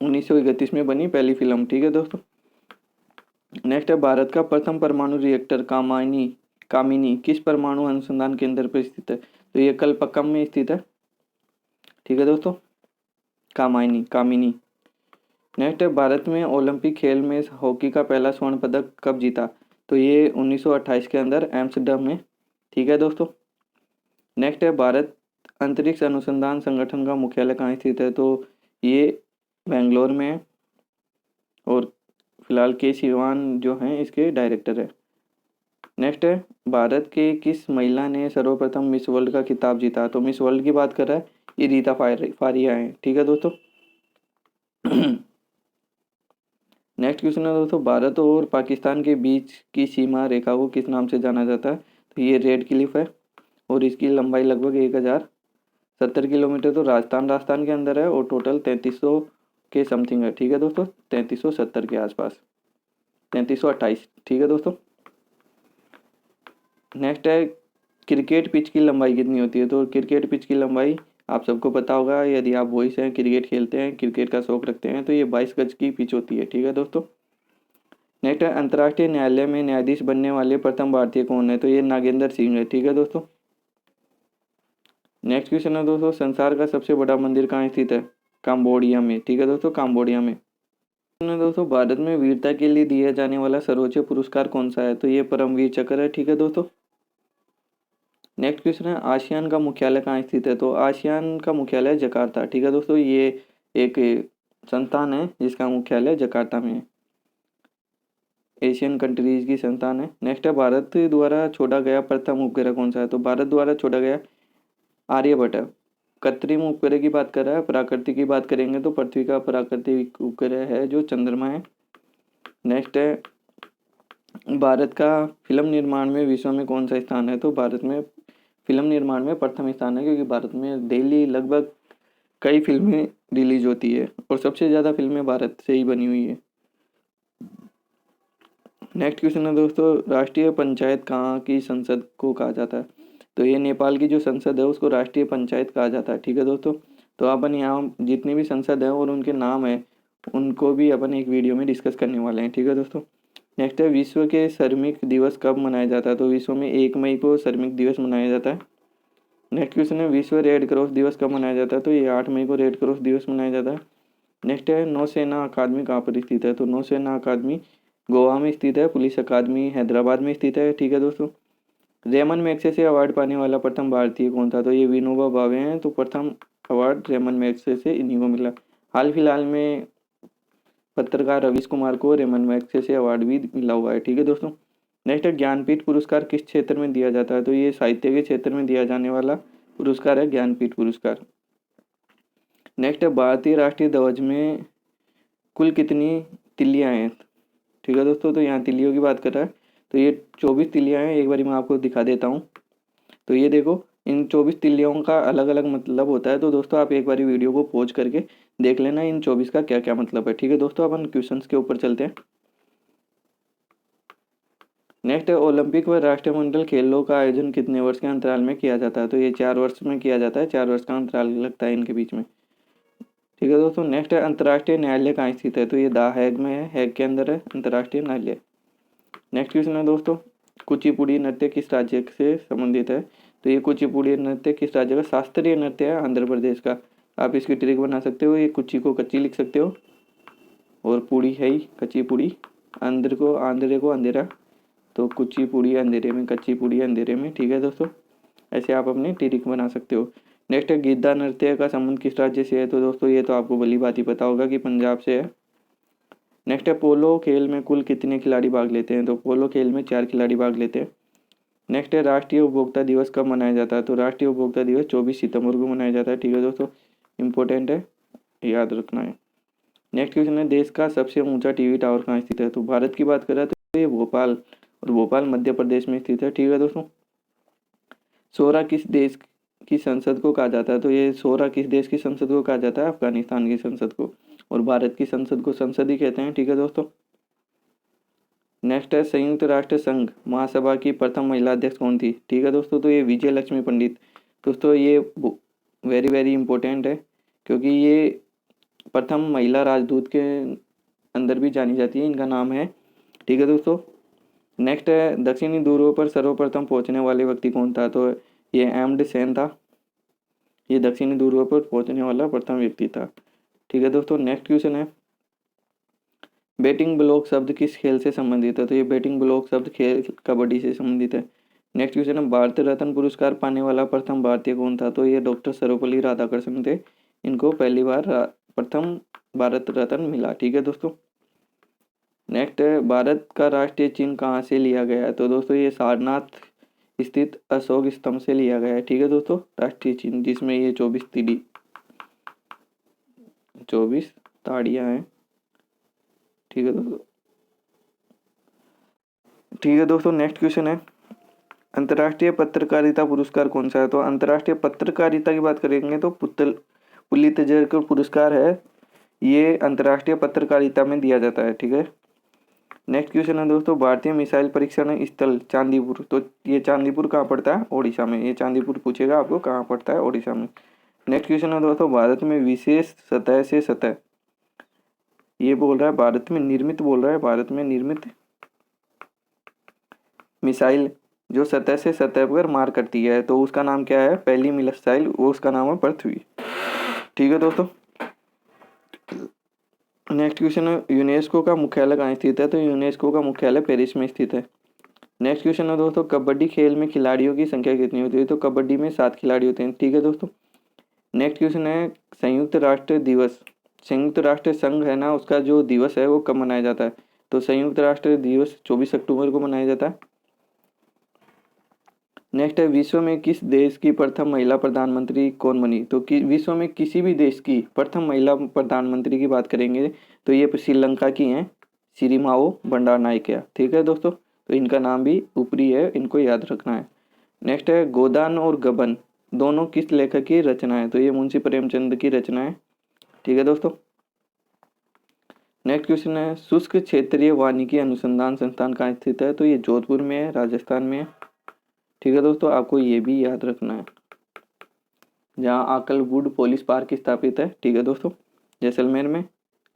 1931 में बनी पहली फिल्म। ठीक है दोस्तों। नेक्स्ट है, भारत का प्रथम परमाणु रिएक्टर कामिनी किस परमाणु अनुसंधान केंद्र पर स्थित है? तो ये कलपक्कम में स्थित है। ठीक है दोस्तों। कामिनी। नेक्स्ट है, भारत में ओलंपिक खेल में हॉकी का पहला स्वर्ण पदक कब जीता? तो ये 1928 के अंदर एम्स्टर्डम में। ठीक है दोस्तों। नेक्स्ट है, भारत अंतरिक्ष अनुसंधान संगठन का मुख्यालय कहाँ स्थित है? तो ये बेंगलोर में है और फिलहाल के सिवान जो हैं इसके डायरेक्टर है। नेक्स्ट है, भारत के किस महिला ने सर्वप्रथम मिस वर्ल्ड का खिताब जीता? तो मिस वर्ल्ड की बात कर रहा है ये रीता फारिया है। ठीक है दोस्तों। नेक्स्ट क्वेश्चन है दोस्तों, भारत और पाकिस्तान के बीच की सीमा रेखा को किस नाम से जाना जाता है? तो ये रेड क्लिफ है और इसकी लंबाई लगभग 1070 किलोमीटर तो राजस्थान के अंदर है और टोटल 3300 के समथिंग है। ठीक है दोस्तों। 3370 के आसपास, 3328। ठीक है दोस्तों। नेक्स्ट है, क्रिकेट पिच की लंबाई कितनी होती है? तो क्रिकेट पिच की लंबाई आप सबको पता होगा, यदि आप बॉयज हैं, क्रिकेट खेलते हैं, क्रिकेट का शौक रखते हैं, तो ये 22 गज की पिच होती है। ठीक है दोस्तों। नेक्स्ट है, अंतर्राष्ट्रीय न्यायालय में न्यायाधीश बनने वाले प्रथम भारतीय कौन है? तो ये नागेंद्र सिंह है। ठीक है दोस्तों। नेक्स्ट क्वेश्चन है दोस्तों, संसार का सबसे बड़ा मंदिर कहाँ स्थित है? काम्बोडिया में। ठीक है दोस्तों, काम्बोडिया में। दोस्तों, भारत में वीरता के लिए दिया जाने वाला सर्वोच्च पुरस्कार कौन सा है? तो ये परमवीर चक्र है। ठीक है दोस्तों। नेक्स्ट क्वेश्चन है, आसियान का मुख्यालय कहाँ स्थित है? तो आसियान का मुख्यालय जकार्ता। ठीक है दोस्तों। ये एक संस्थान है जिसका मुख्यालय जकार्ता में है, एशियन कंट्रीज की संस्थान है। नेक्स्ट है, भारत द्वारा छोड़ा गया प्रथम उपग्रह कौन सा है? तो भारत द्वारा छोड़ा गया आर्यभट्ट है। कृत्रिम उपग्रह की बात कर रहा है, प्राकृतिक की बात करेंगे तो पृथ्वी का प्राकृतिक उपग्रह है जो चंद्रमा है। नेक्स्ट है, भारत का फिल्म निर्माण में विश्व में कौन सा स्थान है? तो भारत में फिल्म निर्माण में प्रथम स्थान है, क्योंकि भारत में डेली लगभग कई फिल्में रिलीज होती है और सबसे ज़्यादा फिल्में भारत से ही बनी हुई है। नेक्स्ट क्वेश्चन है दोस्तों, राष्ट्रीय पंचायत कहाँ की संसद को कहा जाता है? तो ये नेपाल की जो संसद है उसको राष्ट्रीय पंचायत कहा जाता है। ठीक है दोस्तों। तो अपन यहाँ जितनी भी संसद है और उनके नाम है उनको भी अपन एक वीडियो में डिस्कस करने वाले हैं। ठीक है दोस्तों। नेक्स्ट है, विश्व के श्रमिक दिवस कब मनाया जाता है? तो विश्व में 1 मई को श्रमिक दिवस मनाया जाता है। नेक्स्ट क्वेश्चन है, विश्व रेड क्रॉस दिवस कब मनाया जाता है? तो ये 8 मई को रेड क्रॉस दिवस मनाया जाता है। नेक्स्ट है, नौसेना अकादमी कहाँ पर स्थित है? तो नौसेना अकादमी गोवा में स्थित है। पुलिस अकादमी हैदराबाद में स्थित है। ठीक है दोस्तों। रेमन मैग्सेसे अवार्ड पाने वाला प्रथम भारतीय कौन था? तो ये विनोबा भावे हैं। तो प्रथम अवार्ड रेमन मैग्सेसे इन्हीं को मिला। हाल फिलहाल में पत्रकार रवीश कुमार को रेमन मैग्सेसे अवार्ड भी मिला हुआ है। ठीक है दोस्तों। नेक्स्ट है, ज्ञानपीठ पुरस्कार किस क्षेत्र में दिया जाता है? तो ये साहित्य के क्षेत्र में दिया जाने वाला पुरस्कार है ज्ञानपीठ पुरस्कार। नेक्स्ट है, भारतीय राष्ट्रीय ध्वज में कुल कितनी तिल्लियाँ हैं? ठीक है दोस्तों। तो यहाँ तिल्लियों की बात कर रहा है, तो ये 24 तिल्लियाँ हैं। एक बार मैं आपको दिखा देता हूँ। तो ये देखो, इन 24 तिल्लियों का अलग अलग मतलब होता है। तो दोस्तों आप एक बार वीडियो को पॉज करके देख लेना इन 24 का क्या क्या मतलब है। ठीक है दोस्तों। अपन क्वेश्चंस के ऊपर चलते हैं। नेक्स्ट है, ओलंपिक व राष्ट्रमंडल खेलों का आयोजन कितने वर्ष के अंतराल में किया जाता है? तो ये 4 वर्ष में किया जाता है। 4 वर्ष का अंतराल लगता है इनके बीच में। ठीक है दोस्तों। नेक्स्ट है अंतर्राष्ट्रीय न्यायालय कहाँ स्थित है, तो ये द हैग में है, हैग के अंदर है अंतर्राष्ट्रीय न्यायालय। नेक्स्ट क्वेश्चन है दोस्तों, कुचिपुड़ी नृत्य किस राज्य से संबंधित है, तो ये कुचिपुड़ी नृत्य किस राज्य का शास्त्रीय नृत्य है, आंध्र प्रदेश का। आप इसकी ट्रिक बना सकते हो, ये कुची को कच्ची लिख सकते हो और पूड़ी है ही कच्ची पूड़ी, आंध्र को अंधेरा, तो कुचिपुड़ी अंधेरे में, कच्ची पूड़ी अंधेरे में। ठीक है दोस्तों, ऐसे आप अपनी ट्रिक बना सकते हो। नेक्स्ट है गिद्धा नृत्य का संबंध किस राज्य से है, तो दोस्तों ये तो आपको भली बात ही पता होगा कि पंजाब से है। नेक्स्ट है पोलो खेल में कुल कितने खिलाड़ी भाग लेते हैं, तो पोलो खेल में 4 खिलाड़ी भाग लेते हैं। नेक्स्ट है राष्ट्रीय उपभोक्ता दिवस कब मनाया जाता है, तो राष्ट्रीय उपभोक्ता दिवस 24 सितंबर को मनाया जाता है। ठीक है दोस्तों, इंपॉर्टेंट है, याद रखना है। नेक्स्ट क्वेश्चन है देश का सबसे ऊंचा टीवी टावर कहाँ स्थित है, तो भारत की बात करें तो ये भोपाल, और भोपाल मध्य प्रदेश में स्थित है। ठीक है दोस्तों। सोरा किस देश की संसद को कहा जाता है, तो ये सोरा किस देश की संसद को कहा जाता है, अफगानिस्तान की संसद को, और भारत की संसद को संसद ही कहते हैं। ठीक है दोस्तों। नेक्स्ट है संयुक्त राष्ट्र संघ महासभा की प्रथम महिला अध्यक्ष कौन थी, ठीक है दोस्तों, तो ये विजय लक्ष्मी पंडित। दोस्तों ये वेरी वेरी इंपॉर्टेंट है, क्योंकि ये प्रथम महिला राजदूत के अंदर भी जानी जाती है, इनका नाम है। ठीक है दोस्तों। नेक्स्ट है दक्षिणी ध्रुव पर सर्वप्रथम पहुंचने वाले व्यक्ति कौन था, तो ये एम्ड सेन था, ये दक्षिणी ध्रुव पर पहुंचने वाला प्रथम व्यक्ति था। ठीक है दोस्तों। नेक्स्ट क्वेश्चन है बैटिंग ब्लॉक शब्द किस खेल से संबंधित है, तो ये बैटिंग ब्लॉक शब्द खेल कबड्डी से संबंधित है। नेक्स्ट क्वेश्चन है भारत रत्न पुरस्कार पाने वाला प्रथम भारतीय कौन था, तो ये डॉक्टर सर्वपल्ली राधाकृष्णन थे, इनको पहली बार प्रथम भारत रत्न मिला। ठीक है दोस्तों। नेक्स्ट है भारत का राष्ट्रीय चिन्ह कहाँ से लिया गया है, तो दोस्तों ये सारनाथ स्थित अशोक स्तंभ से लिया गया है। ठीक है दोस्तों, राष्ट्रीय चिन्ह जिसमें ये 24 ताड़ियाँ हैं। ठीक है दोस्तों। ठीक है दोस्तों। नेक्स्ट क्वेश्चन है अंतर्राष्ट्रीय पत्रकारिता पुरस्कार कौन सा है, तो अंतर्राष्ट्रीय पत्रकारिता की बात करेंगे तो पुलित्जर का पुरस्कार है, ये अंतर्राष्ट्रीय पत्रकारिता में दिया जाता है। ठीक है। नेक्स्ट क्वेश्चन है दोस्तों भारतीय मिसाइल परीक्षण स्थल चांदीपुर, तो ये चांदीपुर कहाँ पड़ता है, ओडिशा में। ये चांदीपुर पूछेगा आपको कहाँ पड़ता है, ओडिशा में। नेक्स्ट क्वेश्चन है दोस्तों भारत में विशेष सतह से सतह, ये बोल रहा है भारत में निर्मित, बोल रहा है भारत में निर्मित मिसाइल जो सतह से सतह पर मार करती है, तो उसका नाम क्या है, पहली मिसाइल, वो उसका नाम है पृथ्वी। ठीक है दोस्तों। नेक्स्ट क्वेश्चन है यूनेस्को का मुख्यालय कहाँ स्थित है, तो यूनेस्को का मुख्यालय पेरिस में स्थित है। नेक्स्ट क्वेश्चन है दोस्तों कबड्डी खेल में खिलाड़ियों की संख्या कितनी होती है, तो कबड्डी में 7 खिलाड़ी होते हैं। ठीक है दोस्तों। नेक्स्ट क्वेश्चन है संयुक्त राष्ट्र दिवस, संयुक्त राष्ट्र संघ है ना, उसका जो दिवस है वो कब मनाया जाता है, तो संयुक्त राष्ट्र दिवस 24 अक्टूबर को मनाया जाता है। नेक्स्ट है विश्व में किस देश की प्रथम महिला प्रधानमंत्री कौन बनी, तो विश्व में किसी भी देश की प्रथम महिला प्रधानमंत्री की बात करेंगे तो ये श्रीलंका की हैं, सिरिमाओ बंडारनायके। ठीक है दोस्तों, तो इनका नाम भी ऊपरी है, इनको याद रखना है। नेक्स्ट है गोदान और गबन दोनों किस लेखक की रचना है, तो ये मुंशी प्रेमचंद की रचना है। ठीक है दोस्तों। नेक्स्ट क्वेश्चन है शुष्क क्षेत्रीय वानिकी अनुसंधान संस्थान कहाँ स्थित है, तो ये जोधपुर में है, राजस्थान में है। ठीक है दोस्तों, आपको ये भी याद रखना है। जहाँ आकलवुड पुलिस पार्क स्थापित है, ठीक है दोस्तों, जैसलमेर में,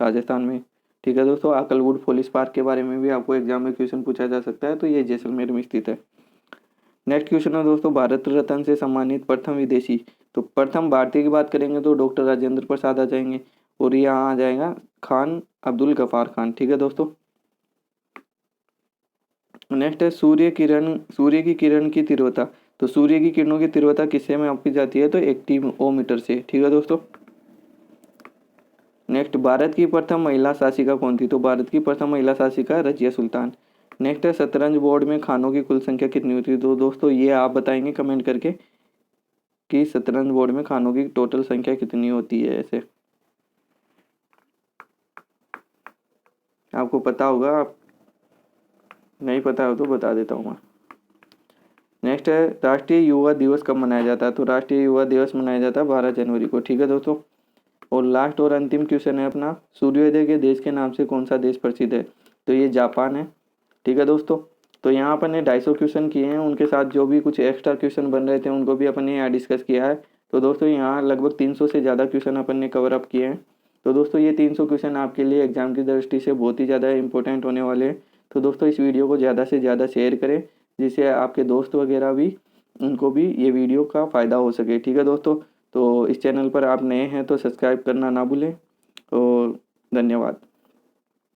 राजस्थान में। ठीक है दोस्तों, आकलवुड पुलिस पार्क के बारे में भी आपको एग्जाम में क्वेश्चन पूछा जा सकता है, तो ये जैसलमेर में स्थित है। नेक्स्ट क्वेश्चन है दोस्तों भारत रत्न से सम्मानित प्रथम विदेशी, तो प्रथम भारतीय की बात करेंगे तो डॉक्टर राजेंद्र प्रसाद आ जाएंगे, और यहाँ आ जाएगा खान अब्दुल गफार खान। ठीक है दोस्तों। नेक्स्ट है सूर्य की किरण की तीव्रता, तो सूर्य की किरणों की तीव्रता किससे मापी जाती है, तो एक्टिवोमीटर से। ठीक है दोस्तों। नेक्स्ट भारत की प्रथम महिला शासिका कौन थी, तो भारत की प्रथम महिला शासिका रजिया सुल्तान। नेक्स्ट है शतरंज बोर्ड में खानों की कुल संख्या कितनी होती है, तो दोस्तों ये आप बताएंगे कमेंट करके कि शतरंज बोर्ड में खानों की टोटल संख्या कितनी होती है। ऐसे आपको पता होगा, आप नहीं पता हो तो बता देता हूँ मैं। नेक्स्ट है राष्ट्रीय युवा दिवस कब मनाया जाता है, तो राष्ट्रीय युवा दिवस मनाया जाता है 12 जनवरी को। ठीक है दोस्तों। और लास्ट और अंतिम क्वेश्चन है अपना सूर्योदय के देश के नाम से कौन सा देश प्रसिद्ध है, तो ये जापान है। ठीक है दोस्तों। तो यहाँ अपन ने 250 क्वेश्चन किए हैं, उनके साथ जो भी कुछ एक्स्ट्रा क्वेश्चन बन रहे थे उनको भी अपन ने यहाँ डिस्कस किया है। तो दोस्तों यहाँ लगभग 300 से ज़्यादा क्वेश्चन अपन ने कवर अप किए हैं। तो दोस्तों ये 300 क्वेश्चन आपके लिए एग्जाम की दृष्टि से बहुत ही ज़्यादा इंपॉर्टेंट होने वाले हैं। तो दोस्तों इस वीडियो को ज़्यादा से ज़्यादा शेयर करें, जिससे आपके दोस्त वगैरह भी, उनको भी ये वीडियो का फ़ायदा हो सके। ठीक है दोस्तों, तो इस चैनल पर आप नए हैं तो सब्सक्राइब करना ना भूलें। और धन्यवाद।